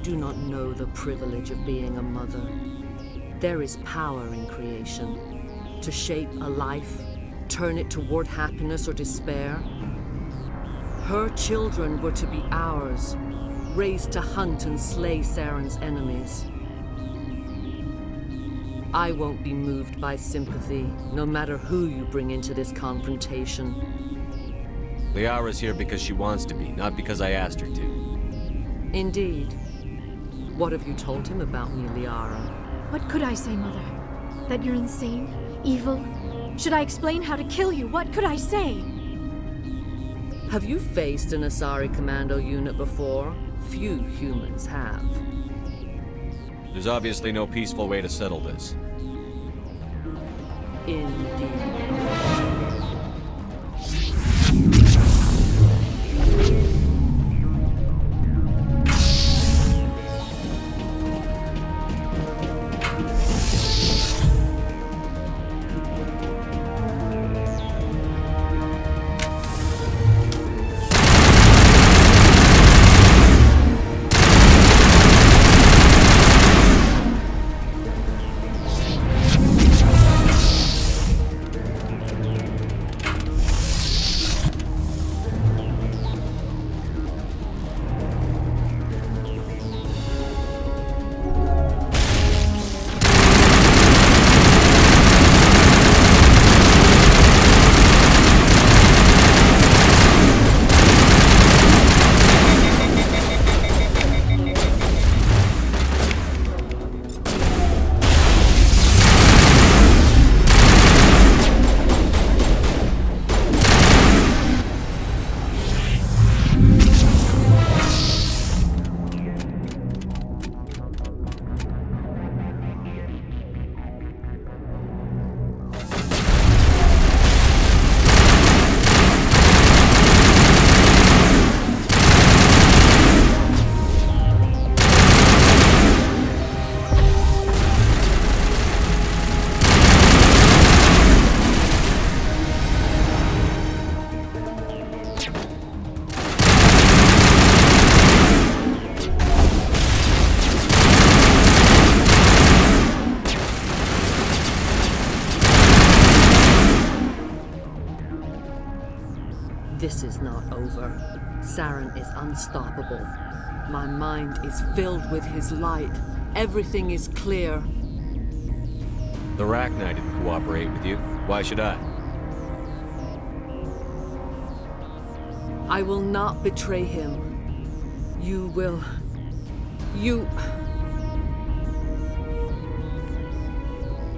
do not know the privilege of being a mother. There is power in creation. To shape a life, turn it toward happiness or despair. Her children were to be ours, raised to hunt and slay Saren's enemies. I won't be moved by sympathy, no matter who you bring into this confrontation. Liara's here because she wants to be, not because I asked her to. Indeed. What have you told him about me, Liara? What could I say, Mother? That you're insane? Evil? Should I explain how to kill you? What could I say? Have you faced an Asari commando unit before? Few humans have. There's obviously no peaceful way to settle this. Indeed. This is not over. Saren is unstoppable. My mind is filled with his light. Everything is clear. The Rachni didn't cooperate with you. Why should I? I will not betray him. You will... You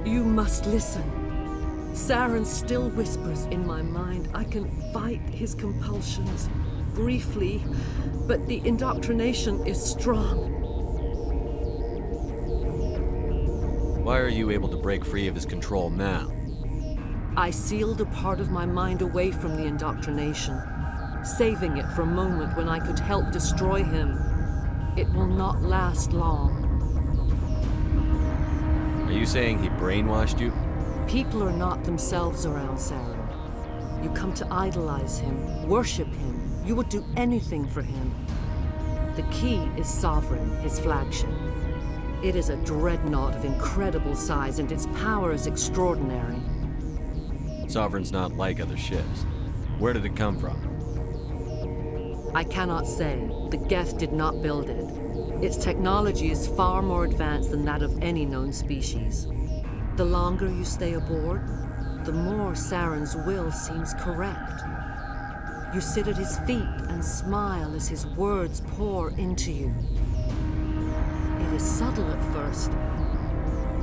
must listen. Saren still whispers in my mind. I can fight his compulsions, briefly, but the indoctrination is strong. Why are you able to break free of his control now? I sealed a part of my mind away from the indoctrination, saving it for a moment when I could help destroy him. It will not last long. Are you saying he brainwashed you? People are not themselves around Saren. You come to idolize him, worship him. You would do anything for him. The key is Sovereign, his flagship. It is a dreadnought of incredible size, and its power is extraordinary. Sovereign's not like other ships. Where did it come from? I cannot say. The Geth did not build it. Its technology is far more advanced than that of any known species. The longer you stay aboard, the more Saren's will seems correct. You sit at his feet and smile as his words pour into you. It is subtle at first.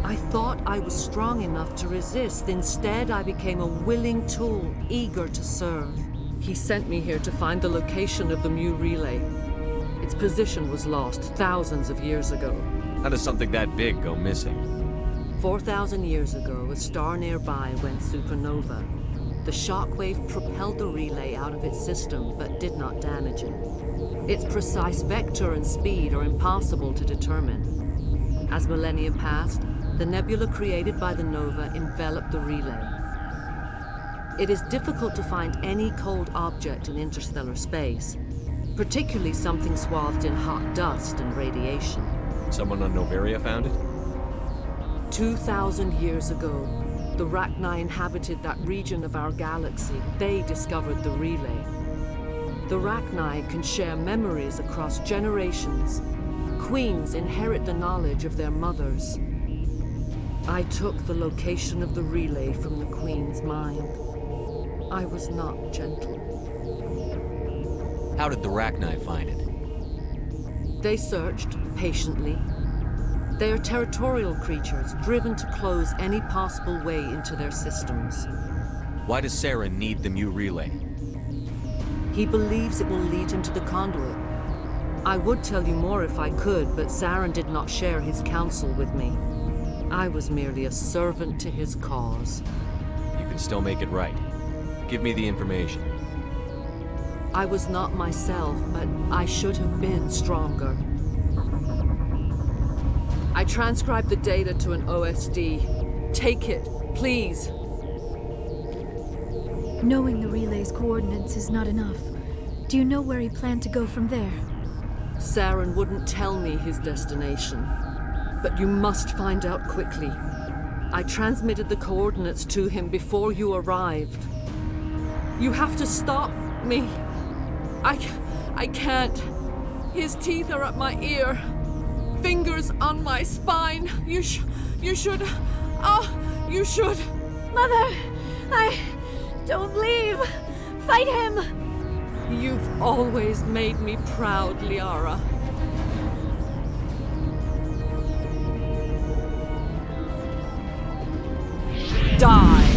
I thought I was strong enough to resist. Instead, I became a willing tool, eager to serve. He sent me here to find the location of the Mu relay. Its position was lost thousands of years ago. How does something that big go missing? 4,000 years ago, a star nearby went supernova. The shockwave propelled the relay out of its system, but did not damage it. Its precise vector and speed are impossible to determine. As millennia passed, the nebula created by the nova enveloped the relay. It is difficult to find any cold object in interstellar space. Particularly something swathed in hot dust and radiation. Someone on Novaria found it? 2,000 years ago, the Rachni inhabited that region of our galaxy. They discovered the relay. The Rachni can share memories across generations. Queens inherit the knowledge of their mothers. I took the location of the relay from the Queen's mind. I was not gentle. How did the Rachni find it? They searched, patiently. They are territorial creatures, driven to close any possible way into their systems. Why does Saren need the Mu relay? He believes it will lead him to the conduit. I would tell you more if I could, but Saren did not share his counsel with me. I was merely a servant to his cause. You can still make it right. Give me the information. I was not myself, but I should have been stronger. I transcribed the data to an OSD. Take it, please. Knowing the relay's coordinates is not enough. Do you know where he planned to go from there? Saren wouldn't tell me his destination. But you must find out quickly. I transmitted the coordinates to him before you arrived. You have to stop me. I can't. His teeth are at my ear. Fingers on my spine. You should. You should. Mother, don't leave. Fight him. You've always made me proud, Liara. Die.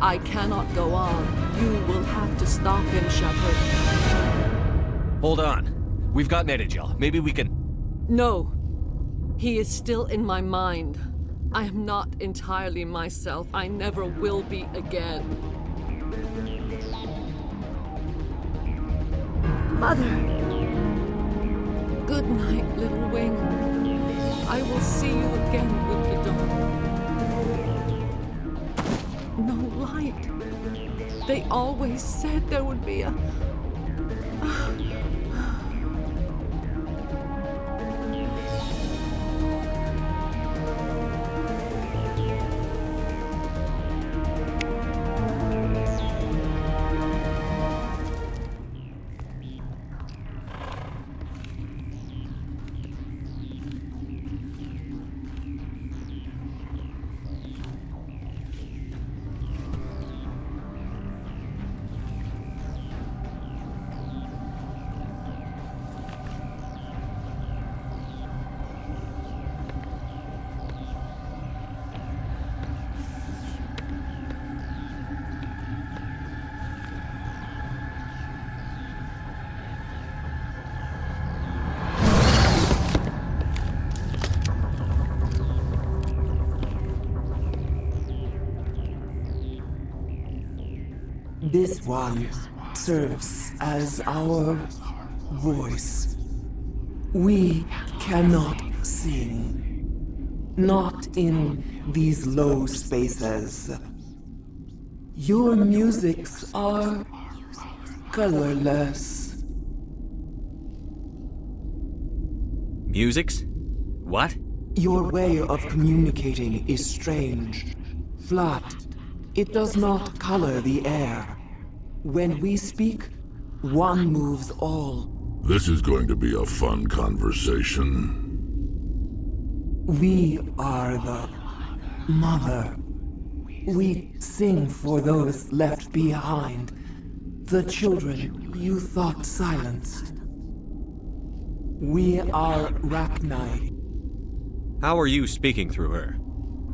I cannot go on. You will have to stop him, Shepard. Hold on. We've got Metagel. Maybe we can... No. He is still in my mind. I am not entirely myself. I never will be again. Mother! Good night, little wing. I will see you again with the dawn. No light. They always said there would be a... This one serves as our voice. We cannot sing. Not in these low spaces. Your musics are colorless. Musics? What? Your way of communicating is strange. Flat. It does not color the air. When we speak, one moves all. This is going to be a fun conversation. We are the mother. We sing for those left behind. The children you thought silenced. We are Rachni. How are you speaking through her?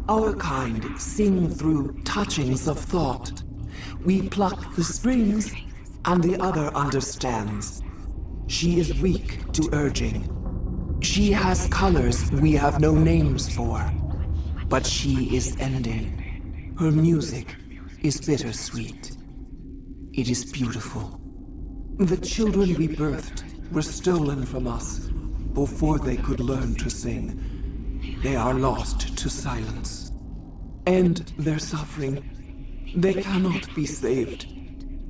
Our kind sing through touchings of thought. We pluck the strings, and the other understands. She is weak to urging. She has colors we have no names for. But she is ending. Her music is bittersweet. It is beautiful. The children we birthed were stolen from us before they could learn to sing. They are lost to silence. And their suffering, they cannot be saved.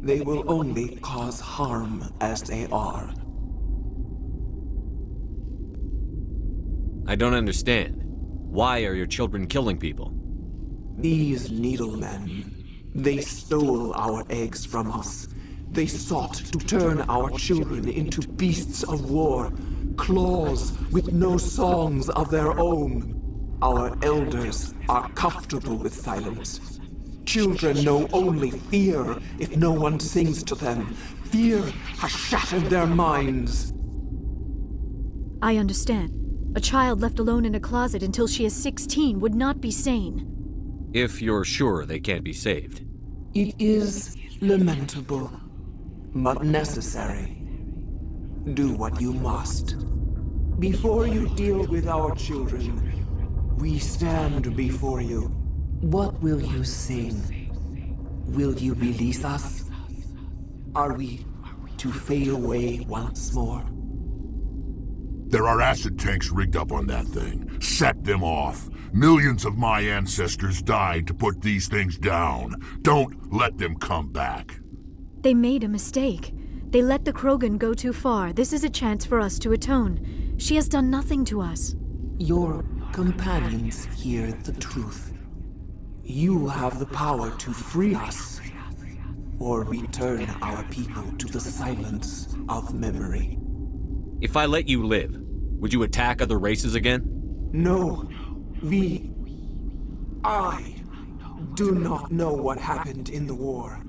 They will only cause harm as they are. I don't understand. Why are your children killing people? These needlemen, they stole our eggs from us. They sought to turn our children into beasts of war, claws with no songs of their own. Our elders are comfortable with silence. Children know only fear if no one sings to them. Fear has shattered their minds. I understand. A child left alone in a closet until she is 16 would not be sane. If you're sure they can't be saved. It is lamentable, but necessary. Do what you must. Before you deal with our children, we stand before you. What will you sing? Will you release us? Are we to fade away once more? There are acid tanks rigged up on that thing. Set them off. Millions of my ancestors died to put these things down. Don't let them come back. They made a mistake. They let the Krogan go too far. This is a chance for us to atone. She has done nothing to us. Your companions hear the truth. You have the power to free us, or return our people to the silence of memory. If I let you live, would you attack other races again? No. I do not know what happened in the war.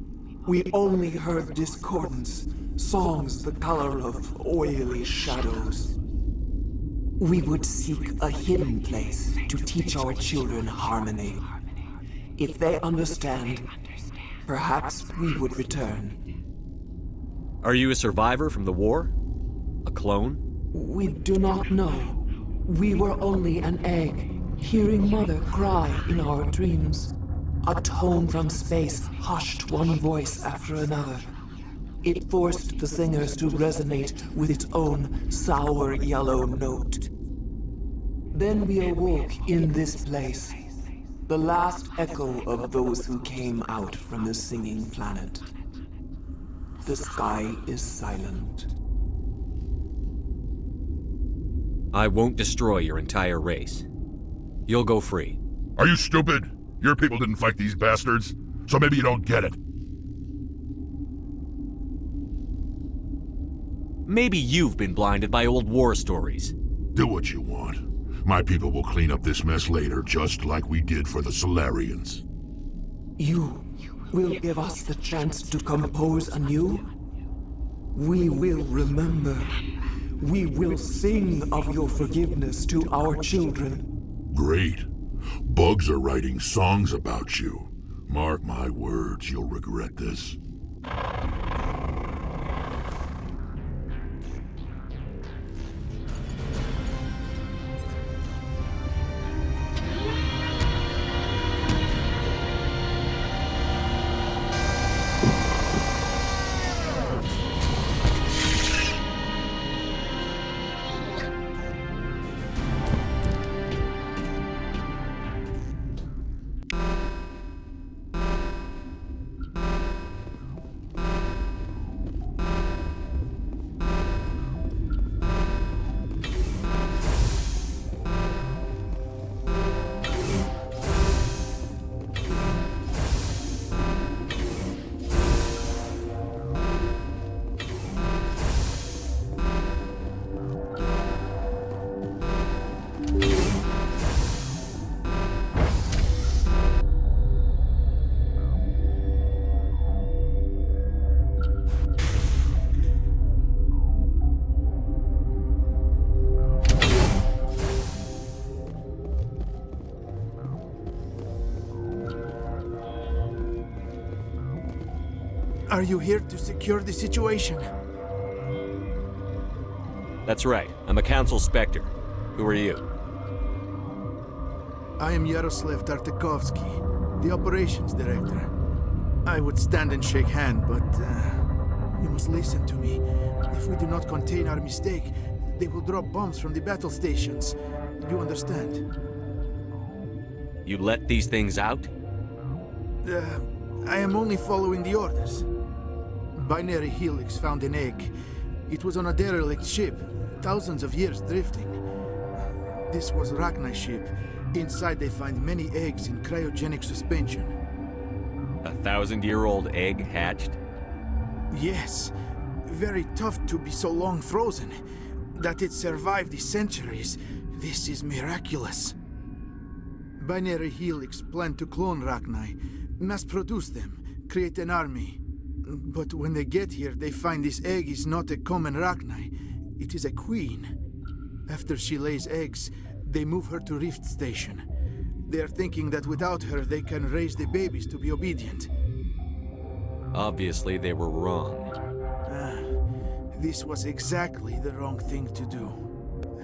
We only heard discordance, songs the color of oily shadows. We would seek a hidden place to teach our children harmony. If they understand, perhaps we would return. Are you a survivor from the war? A clone? We do not know. We were only an egg, hearing Mother cry in our dreams. A tone from space hushed one voice after another. It forced the singers to resonate with its own sour yellow note. Then we awoke in this place, the last echo of those who came out from the singing planet. The sky is silent. I won't destroy your entire race. You'll go free. Are you stupid? Your people didn't fight these bastards, so maybe you don't get it. Maybe you've been blinded by old war stories. Do what you want. My people will clean up this mess later, just like we did for the Solarians. You will give us the chance to compose anew? We will remember. We will sing of your forgiveness to our children. Great. Bugs are writing songs about you. Mark my words, you'll regret this. Are you here to secure the situation? That's right. I'm a Council Spectre. Who are you? I am Yaroslav Tartakovsky, the Operations Director. I would stand and shake hand, but you must listen to me. If we do not contain our mistake, they will drop bombs from the battle stations. You understand? You let these things out? I am only following the orders. Binary Helix found an egg. It was on a derelict ship, thousands of years drifting. This was Rachni's ship. Inside they find many eggs in cryogenic suspension. 1,000-year-old egg hatched? Yes. Very tough to be so long frozen. That it survived the centuries. This is miraculous. Binary Helix planned to clone Rachni, mass-produce them, create an army. But when they get here, they find this egg is not a common Rachni. It is a queen. After she lays eggs, they move her to Rift Station. They are thinking that without her, they can raise the babies to be obedient. Obviously, they were wrong. This was exactly the wrong thing to do.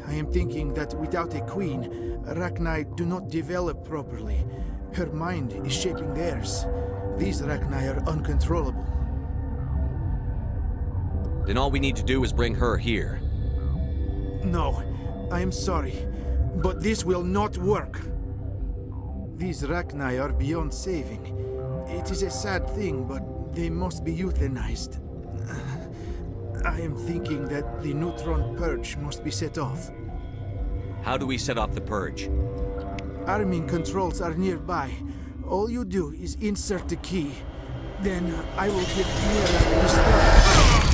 I am thinking that without a queen, Rachni do not develop properly. Her mind is shaping theirs. These Rachni are uncontrollable. Then all we need to do is bring her here. No, I am sorry, but this will not work. These Rachni are beyond saving. It is a sad thing, but they must be euthanized. I am thinking that the neutron purge must be set off. How do we set off the purge? Arming controls are nearby. All you do is insert the key. Then I will give Liara the start.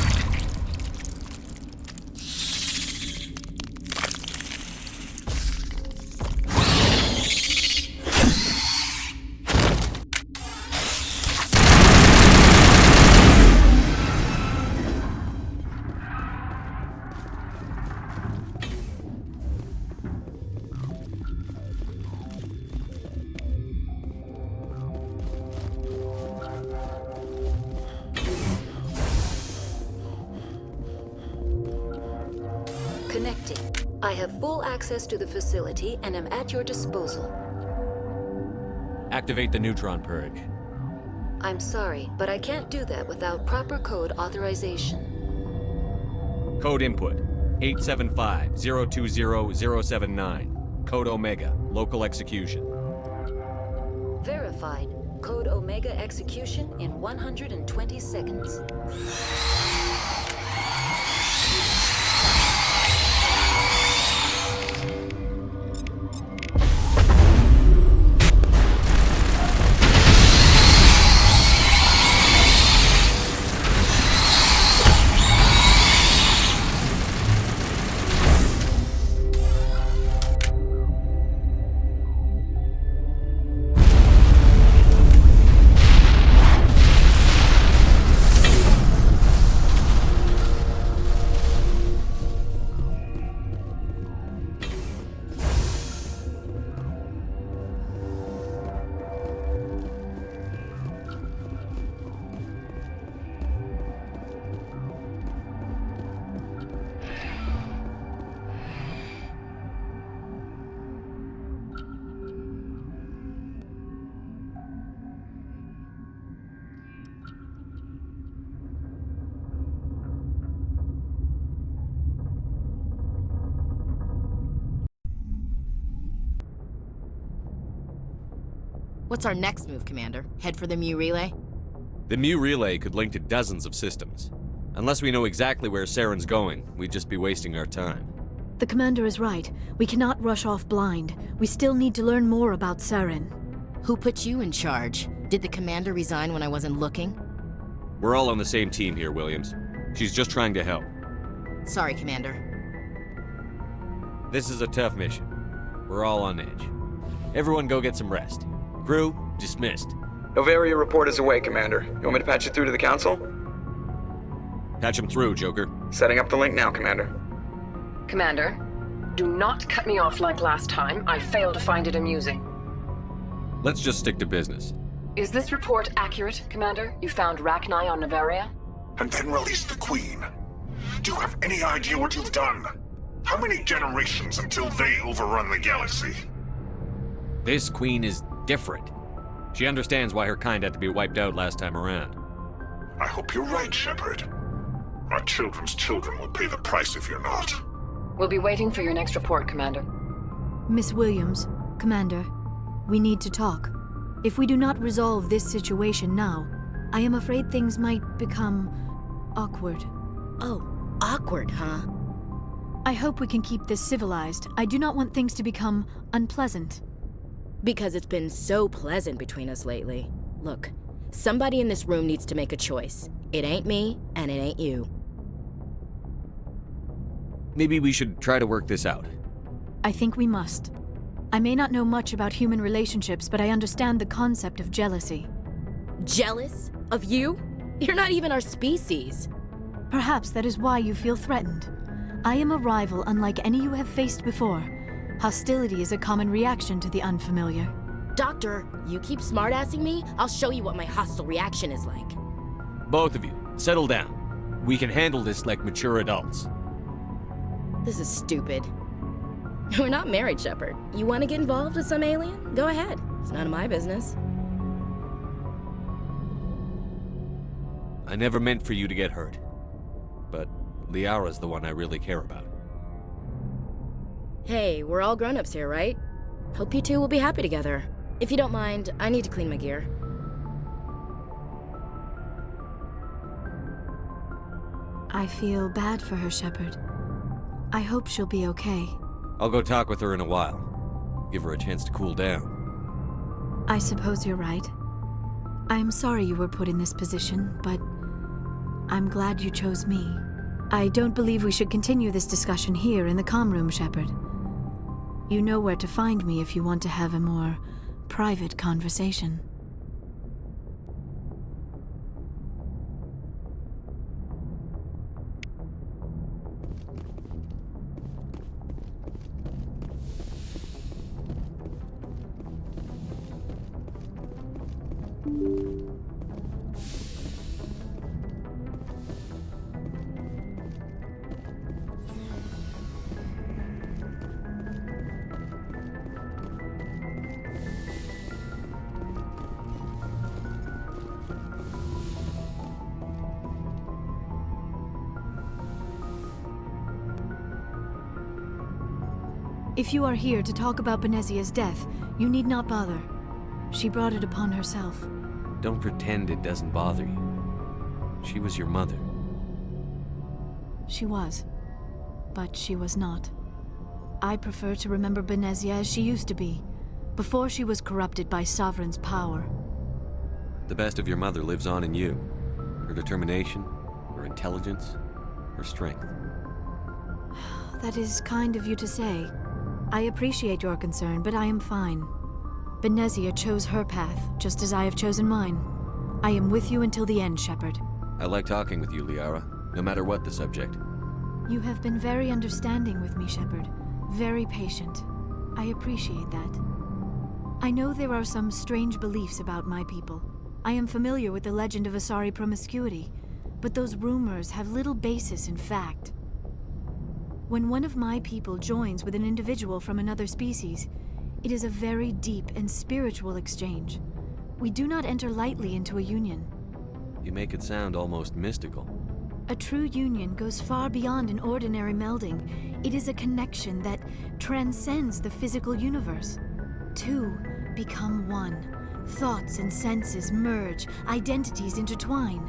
Connecting. I have full access to the facility and am at your disposal. Activate the neutron purge. I'm sorry, but I can't do that without proper code authorization. Code input 875-020-079. Code Omega. Local execution. Verified. Code Omega execution in 120 seconds. What's our next move, Commander? Head for the Mu Relay? The Mu Relay could link to dozens of systems. Unless we know exactly where Saren's going, we'd just be wasting our time. The Commander is right. We cannot rush off blind. We still need to learn more about Saren. Who put you in charge? Did the Commander resign when I wasn't looking? We're all on the same team here, Williams. She's just trying to help. Sorry, Commander. This is a tough mission. We're all on edge. Everyone go get some rest. Crew, dismissed. Novaria report is away, Commander. You want me to patch it through to the Council? Patch him through, Joker. Setting up the link now, Commander. Commander, do not cut me off like last time. I fail to find it amusing. Let's just stick to business. Is this report accurate, Commander? You found Rachni on Novaria? And then release the Queen. Do you have any idea what you've done? How many generations until they overrun the galaxy? This Queen is different. She understands why her kind had to be wiped out last time around. I hope you're right, Shepard. Our children's children will pay the price if you're not. We'll be waiting for your next report, Commander. Miss Williams, Commander, we need to talk. If we do not resolve this situation now, I am afraid things might become awkward. Oh, awkward, huh? I hope we can keep this civilized. I do not want things to become unpleasant. Because it's been so pleasant between us lately. Look, somebody in this room needs to make a choice. It ain't me, and it ain't you. Maybe we should try to work this out. I think we must. I may not know much about human relationships, but I understand the concept of jealousy. Jealous? Of you? You're not even our species. Perhaps that is why you feel threatened. I am a rival unlike any you have faced before. Hostility is a common reaction to the unfamiliar. Doctor, you keep smartassing me, I'll show you what my hostile reaction is like. Both of you, settle down. We can handle this like mature adults. This is stupid. We're not married, Shepard. You want to get involved with some alien? Go ahead. It's none of my business. I never meant for you to get hurt. But Liara's the one I really care about. Hey, we're all grown-ups here, right? Hope you two will be happy together. If you don't mind, I need to clean my gear. I feel bad for her, Shepard. I hope she'll be okay. I'll go talk with her in a while. Give her a chance to cool down. I suppose you're right. I'm sorry you were put in this position, but I'm glad you chose me. I don't believe we should continue this discussion here in the comm room, Shepard. You know where to find me if you want to have a more private conversation. If you are here to talk about Benezia's death, you need not bother. She brought it upon herself. Don't pretend it doesn't bother you. She was your mother. She was. But she was not. I prefer to remember Benezia as she used to be, before she was corrupted by Sovereign's power. The best of your mother lives on in you. Her determination, her intelligence, her strength. That is kind of you to say. I appreciate your concern, but I am fine. Benezia chose her path, just as I have chosen mine. I am with you until the end, Shepard. I like talking with you, Liara, no matter what the subject. You have been very understanding with me, Shepard. Very patient. I appreciate that. I know there are some strange beliefs about my people. I am familiar with the legend of Asari promiscuity, but those rumors have little basis in fact. When one of my people joins with an individual from another species, it is a very deep and spiritual exchange. We do not enter lightly into a union. You make it sound almost mystical. A true union goes far beyond an ordinary melding. It is a connection that transcends the physical universe. Two become one. Thoughts and senses merge, identities intertwine.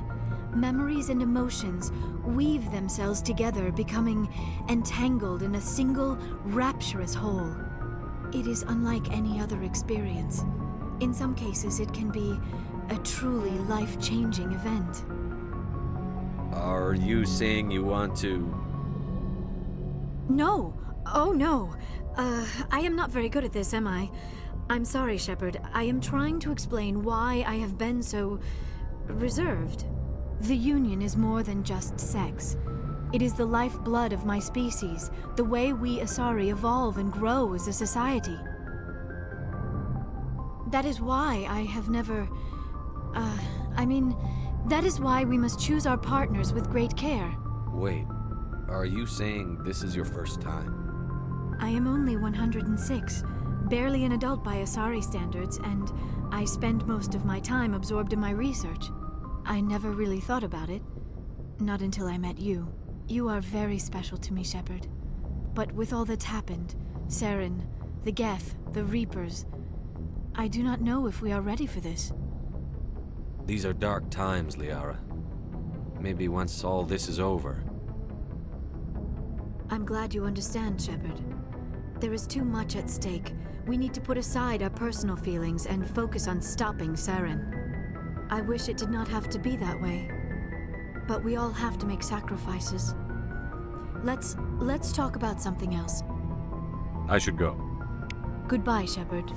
Memories and emotions weave themselves together, becoming entangled in a single, rapturous whole. It is unlike any other experience. In some cases, it can be a truly life-changing event. Are you saying you want to... No! Oh, no! I am not very good at this, am I? I'm sorry, Shepard. I am trying to explain why I have been so... reserved. The Union is more than just sex. It is the lifeblood of my species, the way we Asari evolve and grow as a society. That is why I have never... that is why we must choose our partners with great care. Wait, are you saying this is your first time? I am only 106. barely an adult by Asari standards, and I spend most of my time absorbed in my research. I never really thought about it. Not until I met you. You are very special to me, Shepard. But with all that's happened, Saren, the Geth, the Reapers, I do not know if we are ready for this. These are dark times, Liara. Maybe once all this is over. I'm glad you understand, Shepard. There is too much at stake. We need to put aside our personal feelings and focus on stopping Saren. I wish it did not have to be that way. But we all have to make sacrifices. Let's talk about something else. I should go. Goodbye, Shepard.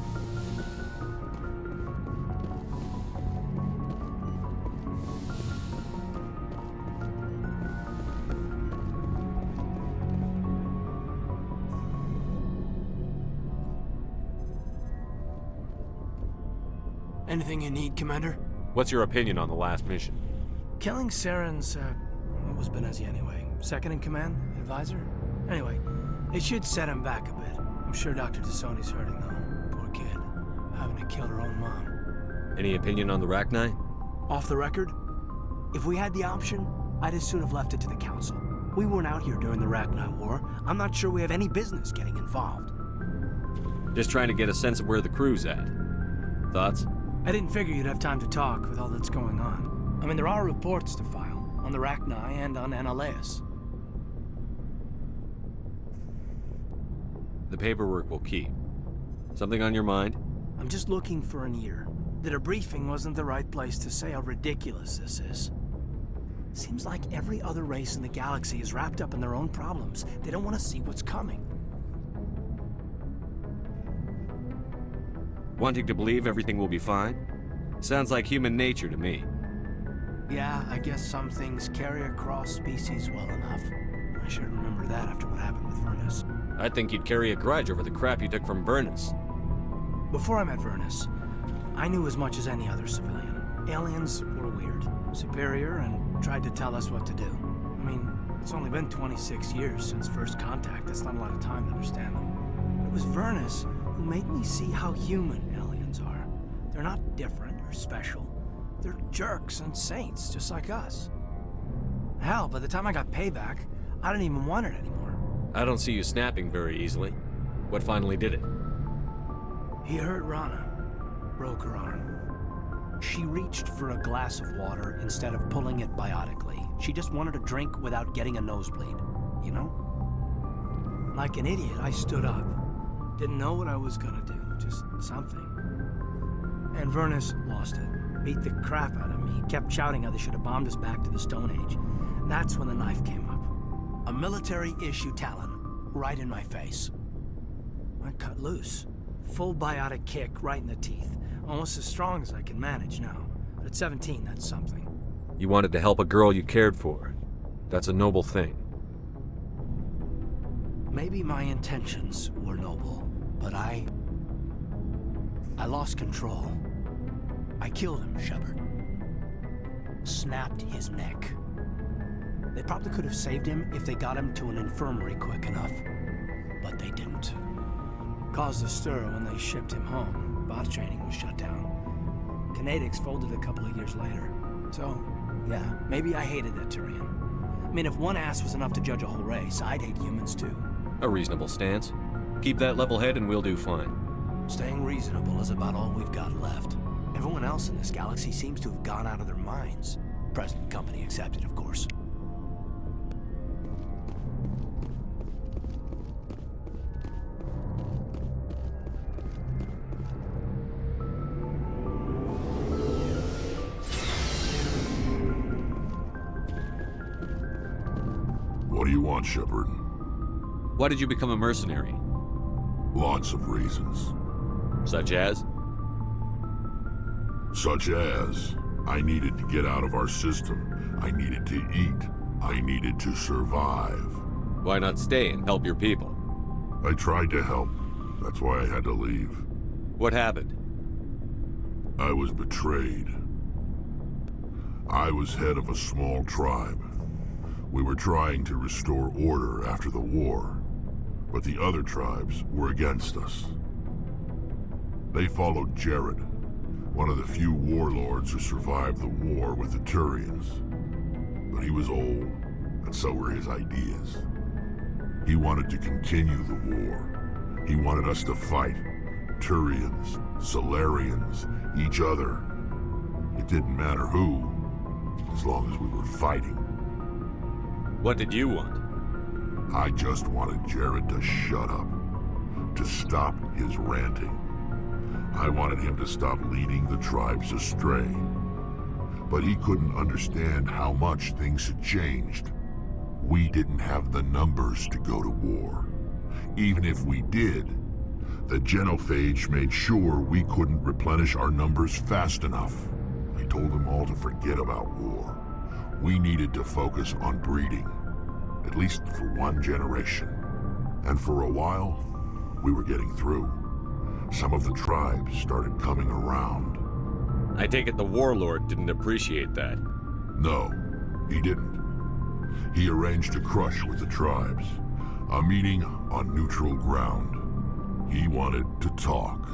Anything you need, Commander? What's your opinion on the last mission? Killing Saren's, what was Benezi anyway? Second in command? Advisor? Anyway, it should set him back a bit. I'm sure Dr. Tassoni's hurting, though. Poor kid. Having to kill her own mom. Any opinion on the Rachni? Off the record? If we had the option, I'd as soon have left it to the Council. We weren't out here during the Rachni War. I'm not sure we have any business getting involved. Just trying to get a sense of where the crew's at. Thoughts? I didn't figure you'd have time to talk with all that's going on. I mean, there are reports to file, on the Rachni and on Annaleus. The paperwork will keep. Something on your mind? I'm just looking for an ear. The debriefing wasn't the right place to say how ridiculous this is. Seems like every other race in the galaxy is wrapped up in their own problems. They don't want to see what's coming. Wanting to believe everything will be fine? Sounds like human nature to me. Yeah, I guess some things carry across species well enough. I should remember that after what happened with Vernus. I think you'd carry a grudge over the crap you took from Vernus. Before I met Vernus, I knew as much as any other civilian. Aliens were weird, superior, and tried to tell us what to do. I mean, it's only been 26 years since first contact. That's not a lot of time to understand them. But it was Vernus who made me see how human aliens are. They're not different or special. They're jerks and saints, just like us. Hell, by the time I got payback, I didn't even want it anymore. I don't see you snapping very easily. What finally did it? He hurt Rana. Broke her arm. She reached for a glass of water instead of pulling it biotically. She just wanted a drink without getting a nosebleed, you know? Like an idiot, I stood up. Didn't know what I was gonna do, just something. And Vernus lost it. Beat the crap out of me. Kept shouting how they should have bombed us back to the Stone Age. That's when the knife came up. A military-issue talon, right in my face. I cut loose. Full biotic kick right in the teeth. Almost as strong as I can manage now. But at 17, that's something. You wanted to help a girl you cared for. That's a noble thing. Maybe my intentions were noble, but I lost control. I killed him, Shepard. Snapped his neck. They probably could have saved him if they got him to an infirmary quick enough. But they didn't. Caused a stir when they shipped him home. Bot training was shut down. Kinetics folded a couple of years later. So, yeah, maybe I hated that Turian. I mean, if one ass was enough to judge a whole race, I'd hate humans too. A reasonable stance. Keep that level head and we'll do fine. Staying reasonable is about all we've got left. Everyone else in this galaxy seems to have gone out of their minds. Present company accepted, of course. What do you want, Shepard? Why did you become a mercenary? Lots of reasons. Such as? Such as, I needed to get out of our system. I needed to eat. I needed to survive. Why not stay and help your people? I tried to help. That's why I had to leave. What happened? I was betrayed. I was head of a small tribe. We were trying to restore order after the war, but the other tribes were against us. They followed Jared, one of the few warlords who survived the war with the Turians. But he was old, and so were his ideas. He wanted to continue the war. He wanted us to fight. Turians, Solarians, each other. It didn't matter who, as long as we were fighting. What did you want? I just wanted Jared to shut up, to stop his ranting. I wanted him to stop leading the tribes astray. But he couldn't understand how much things had changed. We didn't have the numbers to go to war. Even if we did, the genophage made sure we couldn't replenish our numbers fast enough. I told them all to forget about war. We needed to focus on breeding, at least for one generation. And for a while, we were getting through. Some of the tribes started coming around. I take it the warlord didn't appreciate that. No, he didn't. He arranged a crush with the tribes, a meeting on neutral ground. He wanted to talk.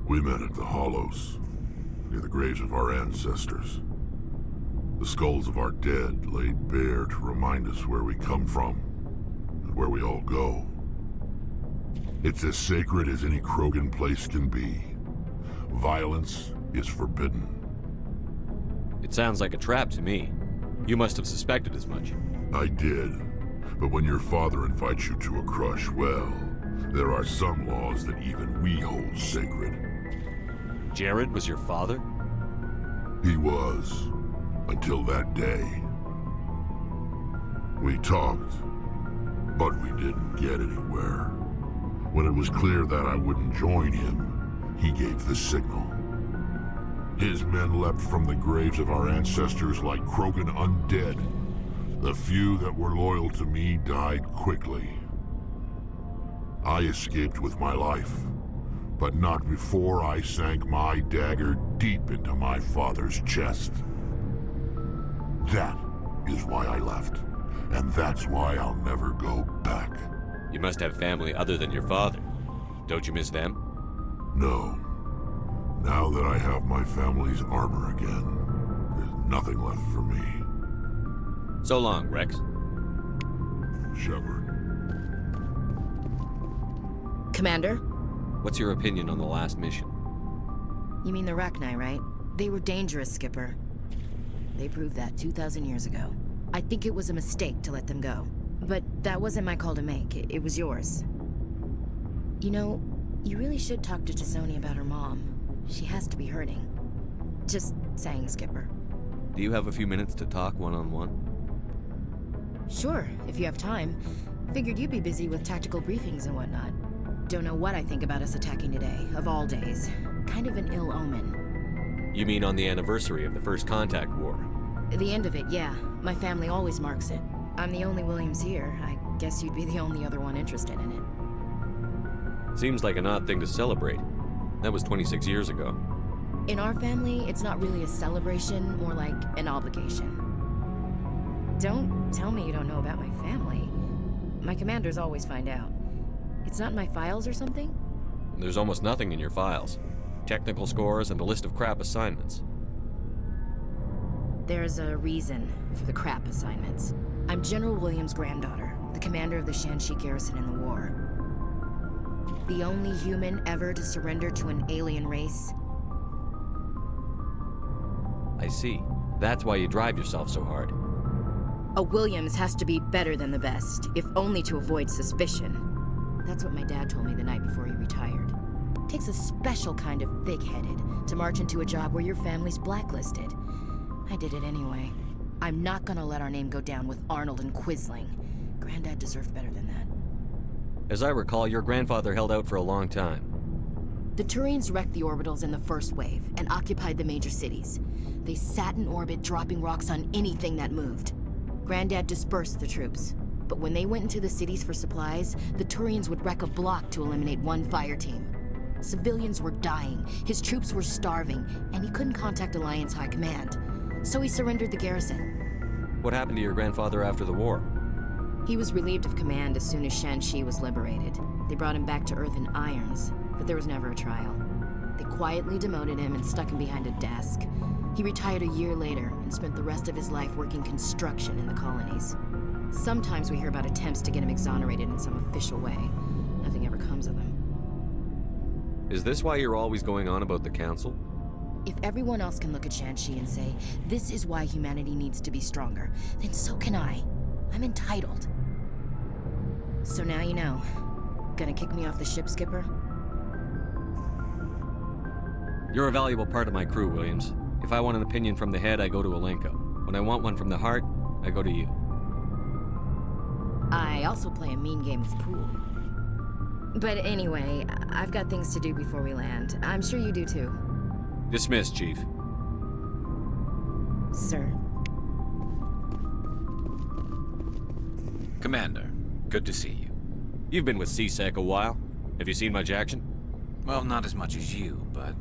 We met at the Hollows, near the graves of our ancestors. The skulls of our dead laid bare to remind us where we come from, and where we all go. It's as sacred as any Krogan place can be. Violence is forbidden. It sounds like a trap to me. You must have suspected as much. I did. But when your father invites you to a crush, well, there are some laws that even we hold sacred. Jared was your father? He was. Until that day. We talked, but we didn't get anywhere. When it was clear that I wouldn't join him, he gave the signal. His men leapt from the graves of our ancestors like Krogan undead. The few that were loyal to me died quickly. I escaped with my life, but not before I sank my dagger deep into my father's chest. That is why I left, and that's why I'll never go back. You must have family other than your father. Don't you miss them? No. Now that I have my family's armor again, there's nothing left for me. So long, Rex. Shepard. Commander? What's your opinion on the last mission? You mean the Rachni, right? They were dangerous, Skipper. They proved that 2,000 years ago. I think it was a mistake to let them go. But that wasn't my call to make. It was yours. You know, you really should talk to T'Soni about her mom. She has to be hurting. Just saying, Skipper. Do you have a few minutes to talk one-on-one? Sure, if you have time. Figured you'd be busy with tactical briefings and whatnot. Don't know what I think about us attacking today, of all days. Kind of an ill omen. You mean on the anniversary of the First Contact War? The end of it, yeah. My family always marks it. I'm the only Williams here. I guess you'd be the only other one interested in it. Seems like an odd thing to celebrate. That was 26 years ago. In our family, it's not really a celebration, more like an obligation. Don't tell me you don't know about my family. My commanders always find out. It's not in my files or something? There's almost nothing in your files. Technical scores and a list of crap assignments. There's a reason for the crap assignments. I'm General Williams' granddaughter, the commander of the Shanxi garrison in the war. The only human ever to surrender to an alien race. I see. That's why you drive yourself so hard. A Williams has to be better than the best, if only to avoid suspicion. That's what my dad told me the night before he retired. Takes a special kind of thick-headed to march into a job where your family's blacklisted. I did it anyway. I'm not gonna let our name go down with Arnold and Quisling. Granddad deserved better than that. As I recall, your grandfather held out for a long time. The Turians wrecked the orbitals in the first wave and occupied the major cities. They sat in orbit, dropping rocks on anything that moved. Granddad dispersed the troops, but when they went into the cities for supplies, the Turians would wreck a block to eliminate one fire team. Civilians were dying, his troops were starving, and he couldn't contact Alliance High Command. So he surrendered the garrison. What happened to your grandfather after the war? He was relieved of command as soon as Shanxi was liberated. They brought him back to Earth in irons. but there was never a trial. They quietly demoted him and stuck him behind a desk. He retired a year later and spent the rest of his life working construction in the colonies. Sometimes we hear about attempts to get him exonerated in some official way. Nothing ever comes of them. Is this why you're always going on about the Council? If everyone else can look at Shanxi and say, this is why humanity needs to be stronger, then so can I. I'm entitled. So now you know. Gonna kick me off the ship, Skipper? You're a valuable part of my crew, Williams. If I want an opinion from the head, I go to Alenko. When I want one from the heart, I go to you. I also play a mean game of pool. But anyway, I've got things to do before we land. I'm sure you do too. Dismissed, Chief. Sir. Commander, good to see you. You've been with CSEC a while. Have you seen much action? Well, not as much as you, but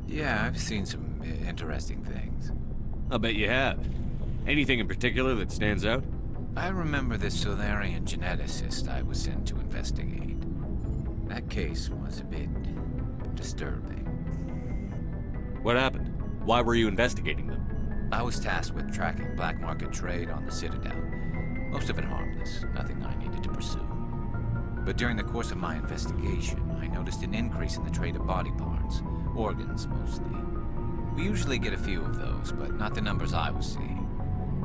yeah, I've seen some interesting things. I'll bet you have. Anything in particular that stands out? I remember this Solarian geneticist I was sent to investigate. That case was a bit disturbing. What happened? Why were you investigating them? I was tasked with tracking black market trade on the Citadel. Most of it harmless, nothing I needed to pursue. But during the course of my investigation, I noticed an increase in the trade of body parts, organs mostly. We usually get a few of those, but not the numbers I was seeing.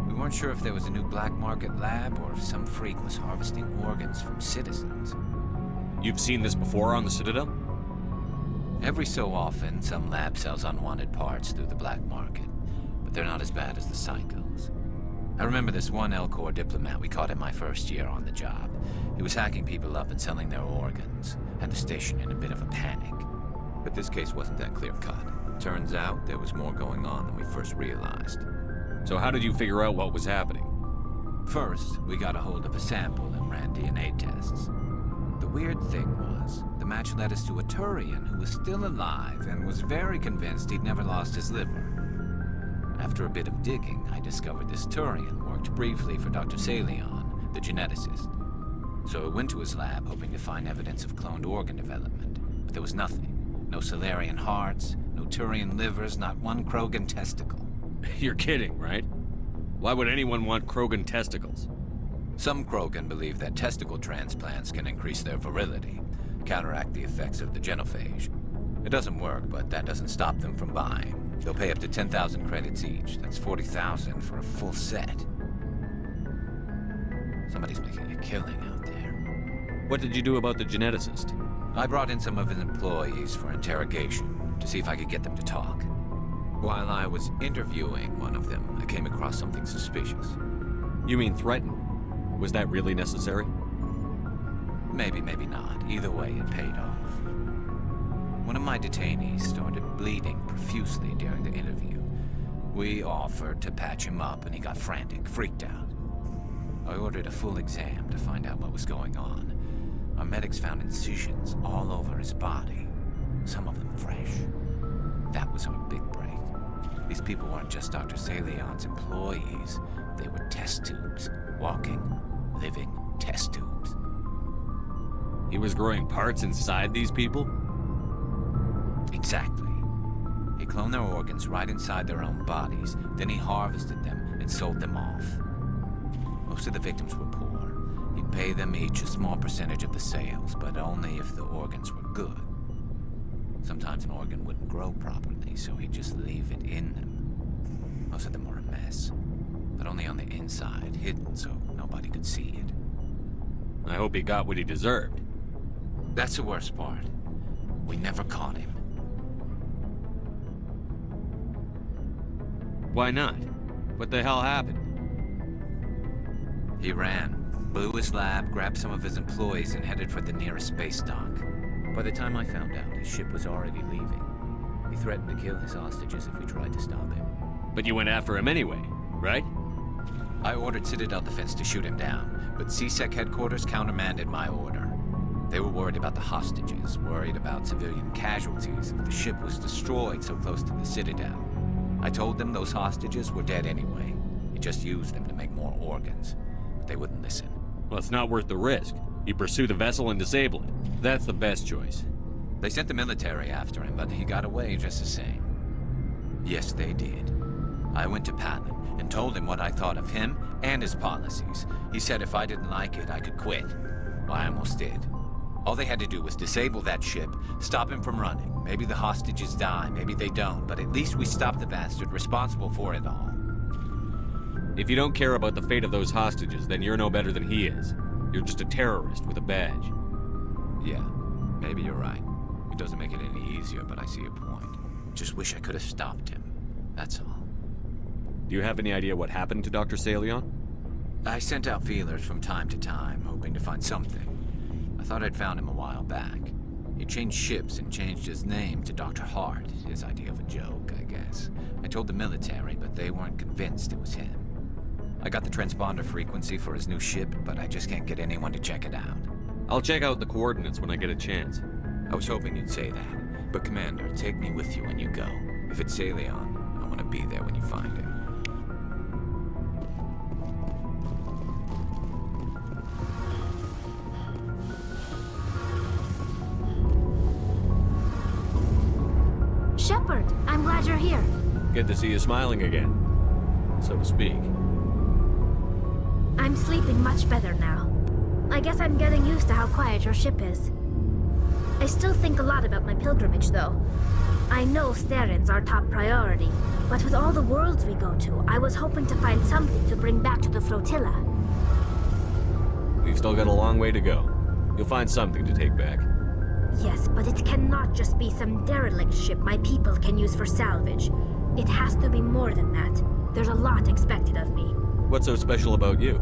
We weren't sure if there was a new black market lab or if some freak was harvesting organs from citizens. You've seen this before on the Citadel? Every so often, some lab sells unwanted parts through the black market, but they're not as bad as the psychos. I remember this one Elcor diplomat we caught in my first year on the job. He was hacking people up and selling their organs, had the station in a bit of a panic. But this case wasn't that clear-cut. Turns out there was more going on than we first realized. So how did you figure out what was happening? First, we got a hold of a sample and ran DNA tests. The weird thing was, the match led us to a Turian who was still alive and was very convinced he'd never lost his liver. After a bit of digging, I discovered this Turian worked briefly for Dr. Salion, the geneticist. So I went to his lab hoping to find evidence of cloned organ development, but there was nothing. No Solarian hearts, no Turian livers, not one Krogan testicle. You're kidding, right? Why would anyone want Krogan testicles? Some Krogan believe that testicle transplants can increase their virility, counteract the effects of the genophage. It doesn't work, but that doesn't stop them from buying. They'll pay up to 10,000 credits each. That's 40,000 for a full set. Somebody's making a killing out there. What did you do about the geneticist? I brought in some of his employees for interrogation, to see if I could get them to talk. While I was interviewing one of them, I came across something suspicious. You mean threaten? Was that really necessary? Maybe, maybe not. Either way, it paid off. One of my detainees started bleeding profusely during the interview. We offered to patch him up and he got frantic, freaked out. I ordered a full exam to find out what was going on. Our medics found incisions all over his body, some of them fresh. That was our big break. These people weren't just Dr. Salion's employees. They were test tubes. Walking, living test tubes. He was growing parts inside these people? Exactly. He cloned their organs right inside their own bodies, then he harvested them and sold them off. Most of the victims were poor. He'd pay them each a small percentage of the sales, but only if the organs were good. Sometimes an organ wouldn't grow properly, so he'd just leave it in them. Most of them were a mess, but only on the inside, hidden so nobody could see it. I hope he got what he deserved. That's the worst part. We never caught him. Why not? What the hell happened? He ran, blew his lab, grabbed some of his employees, and headed for the nearest space dock. By the time I found out, his ship was already leaving. He threatened to kill his hostages if we tried to stop him. But you went after him anyway, right? I ordered Citadel Defense to shoot him down, but CSEC headquarters countermanded my order. They were worried about the hostages, worried about civilian casualties if the ship was destroyed so close to the Citadel. I told them those hostages were dead anyway. He just used them to make more organs. But they wouldn't listen. Well, it's not worth the risk. You pursue the vessel and disable it. That's the best choice. They sent the military after him, but he got away just the same. Yes, they did. I went to Palin and told him what I thought of him and his policies. He said if I didn't like it, I could quit. Well, I almost did. All they had to do was disable that ship, stop him from running. Maybe the hostages die, maybe they don't, but at least we stopped the bastard responsible for it all. If you don't care about the fate of those hostages, then you're no better than he is. You're just a terrorist with a badge. Yeah, maybe you're right. It doesn't make it any easier, but I see a point. Just wish I could have stopped him. That's all. Do you have any idea what happened to Dr. Salion? I sent out feelers from time to time, hoping to find something. I thought I'd found him a while back. He changed ships and changed his name to Dr. Hart, his idea of a joke, I guess. I told the military, but they weren't convinced it was him. I got the transponder frequency for his new ship, but I just can't get anyone to check it out. I'll check out the coordinates when I get a chance. I was hoping you'd say that, but Commander, take me with you when you go. If it's Salion, I want to be there when you find him. Shepard, I'm glad you're here. Good to see you smiling again, so to speak. I'm sleeping much better now. I guess I'm getting used to how quiet your ship is. I still think a lot about my pilgrimage, though. I know Saren's our top priority, but with all the worlds we go to, I was hoping to find something to bring back to the flotilla. We've still got a long way to go. You'll find something to take back. Yes, but it cannot just be some derelict ship my people can use for salvage. It has to be more than that. There's a lot expected of me. What's so special about you?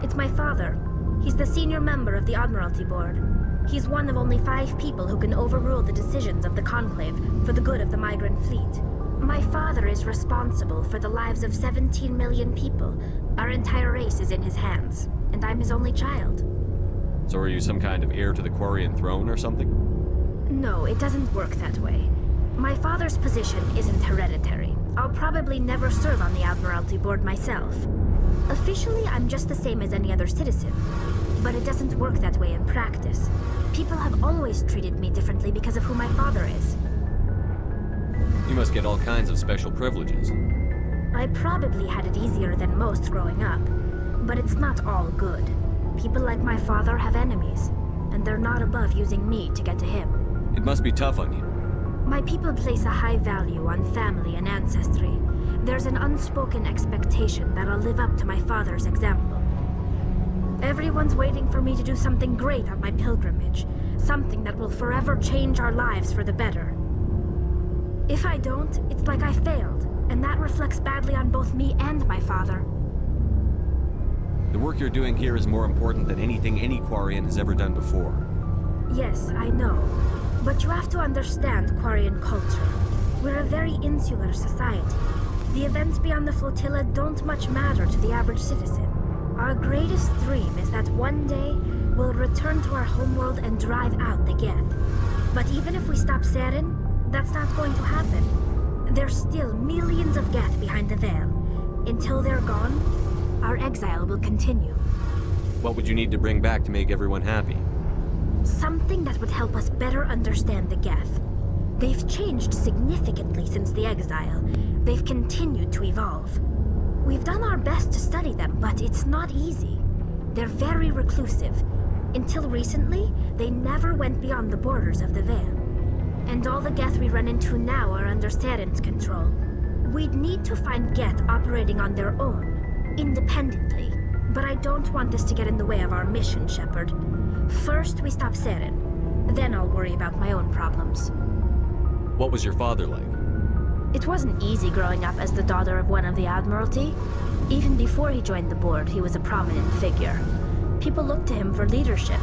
It's my father. He's the senior member of the Admiralty Board. He's one of only 5 people who can overrule the decisions of the Conclave for the good of the migrant fleet. My father is responsible for the lives of 17 million people. Our entire race is in his hands, and I'm his only child. So are you some kind of heir to the Quarian throne or something? No, it doesn't work that way. My father's position isn't hereditary. I'll probably never serve on the Admiralty Board myself. Officially, I'm just the same as any other citizen. But it doesn't work that way in practice. People have always treated me differently because of who my father is. You must get all kinds of special privileges. I probably had it easier than most growing up. But it's not all good. People like my father have enemies, and they're not above using me to get to him. It must be tough on you. My people place a high value on family and ancestry. There's an unspoken expectation that I'll live up to my father's example. Everyone's waiting for me to do something great on my pilgrimage, something that will forever change our lives for the better. If I don't, it's like I failed, and that reflects badly on both me and my father. The work you're doing here is more important than anything any Quarian has ever done before. Yes, I know. But you have to understand Quarian culture. We're a very insular society. The events beyond the flotilla don't much matter to the average citizen. Our greatest dream is that one day we'll return to our homeworld and drive out the Geth. But even if we stop Saren, that's not going to happen. There's still millions of Geth behind the veil. Until they're gone, our exile will continue. What would you need to bring back to make everyone happy? Something that would help us better understand the Geth. They've changed significantly since the exile. They've continued to evolve. We've done our best to study them, but it's not easy. They're very reclusive. Until recently, they never went beyond the borders of the Veil. And all the Geth we run into now are under Saren's control. We'd need to find Geth operating on their own, independently. But I don't want this to get in the way of our mission, Shepard. First, we stop Saren. Then I'll worry about my own problems. What was your father like? It wasn't easy growing up as the daughter of one of the Admiralty. Even before he joined the board, he was a prominent figure. People looked to him for leadership.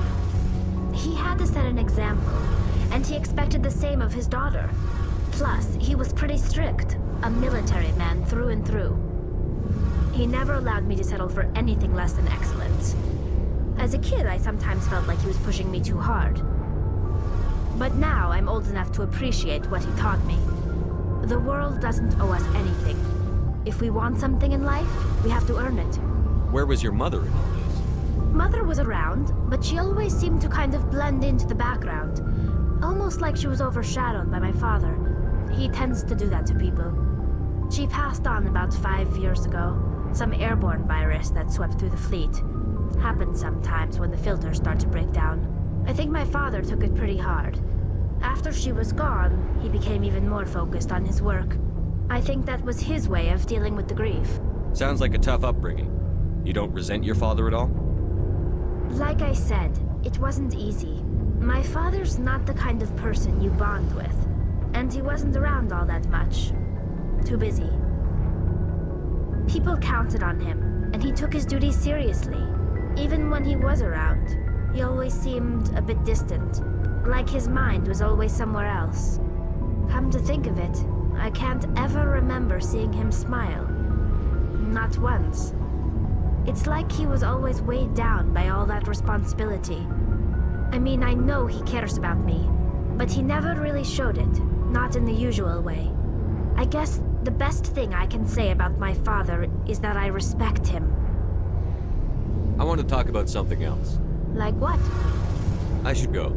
He had to set an example, and he expected the same of his daughter. Plus, he was pretty strict, a military man through and through. He never allowed me to settle for anything less than excellence. As a kid, I sometimes felt like he was pushing me too hard. But now I'm old enough to appreciate what he taught me. The world doesn't owe us anything. If we want something in life, we have to earn it. Where was your mother in all this? Mother was around, but she always seemed to kind of blend into the background. Almost like she was overshadowed by my father. He tends to do that to people. She passed on about 5 years ago. Some airborne virus that swept through the fleet. Happens sometimes when the filters start to break down. I think my father took it pretty hard. After she was gone, he became even more focused on his work. I think that was his way of dealing with the grief. Sounds like a tough upbringing. You don't resent your father at all? Like I said, it wasn't easy. My father's not the kind of person you bond with. And he wasn't around all that much. Too busy. People counted on him, and he took his duties seriously. Even when he was around, he always seemed a bit distant. Like his mind was always somewhere else. Come to think of it, I can't ever remember seeing him smile. Not once. It's like he was always weighed down by all that responsibility. I mean, I know he cares about me, but he never really showed it, not in the usual way. I guess the best thing I can say about my father is that I respect him. I want to talk about something else. Like what? I should go.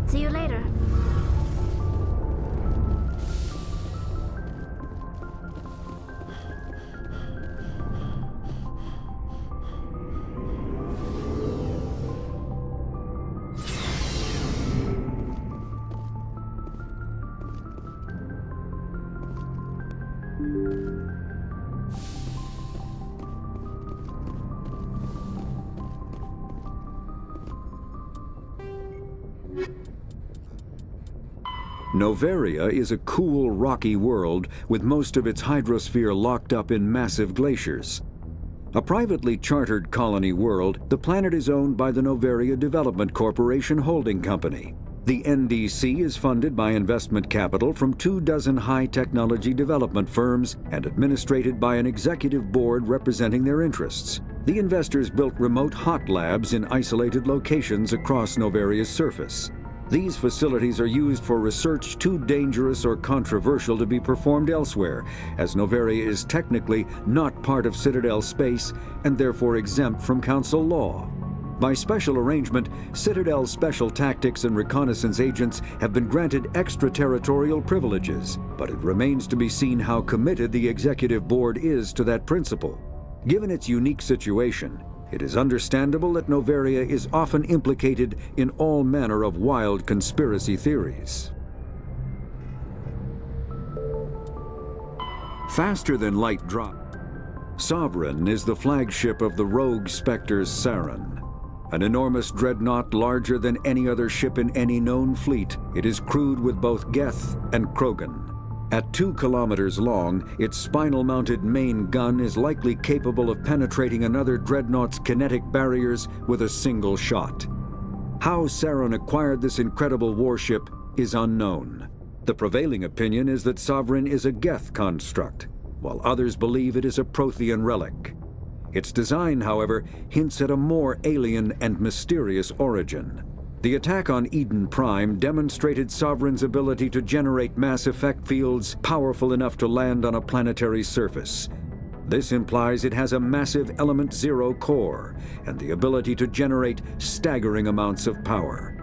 See you later. Novaria is a cool, rocky world with most of its hydrosphere locked up in massive glaciers. A privately chartered colony world, the planet is owned by the Novaria Development Corporation Holding Company. The NDC is funded by investment capital from 24 high-technology development firms and administrated by an executive board representing their interests. The investors built remote hot labs in isolated locations across Novaria's surface. These facilities are used for research too dangerous or controversial to be performed elsewhere, as Novaria is technically not part of Citadel space and therefore exempt from Council law. By special arrangement, Citadel Special Tactics and Reconnaissance agents have been granted extraterritorial privileges, but it remains to be seen how committed the Executive Board is to that principle. Given its unique situation, it is understandable that Novaria is often implicated in all manner of wild conspiracy theories. Faster than light drop, Sovereign is the flagship of the rogue Spectres Saren. An enormous dreadnought larger than any other ship in any known fleet, it is crewed with both Geth and Krogan. At 2 kilometers long, its spinal-mounted main gun is likely capable of penetrating another dreadnought's kinetic barriers with a single shot. How Saren acquired this incredible warship is unknown. The prevailing opinion is that Sovereign is a Geth construct, while others believe it is a Prothean relic. Its design, however, hints at a more alien and mysterious origin. The attack on Eden Prime demonstrated Sovereign's ability to generate mass effect fields powerful enough to land on a planetary surface. This implies it has a massive Element Zero core and the ability to generate staggering amounts of power.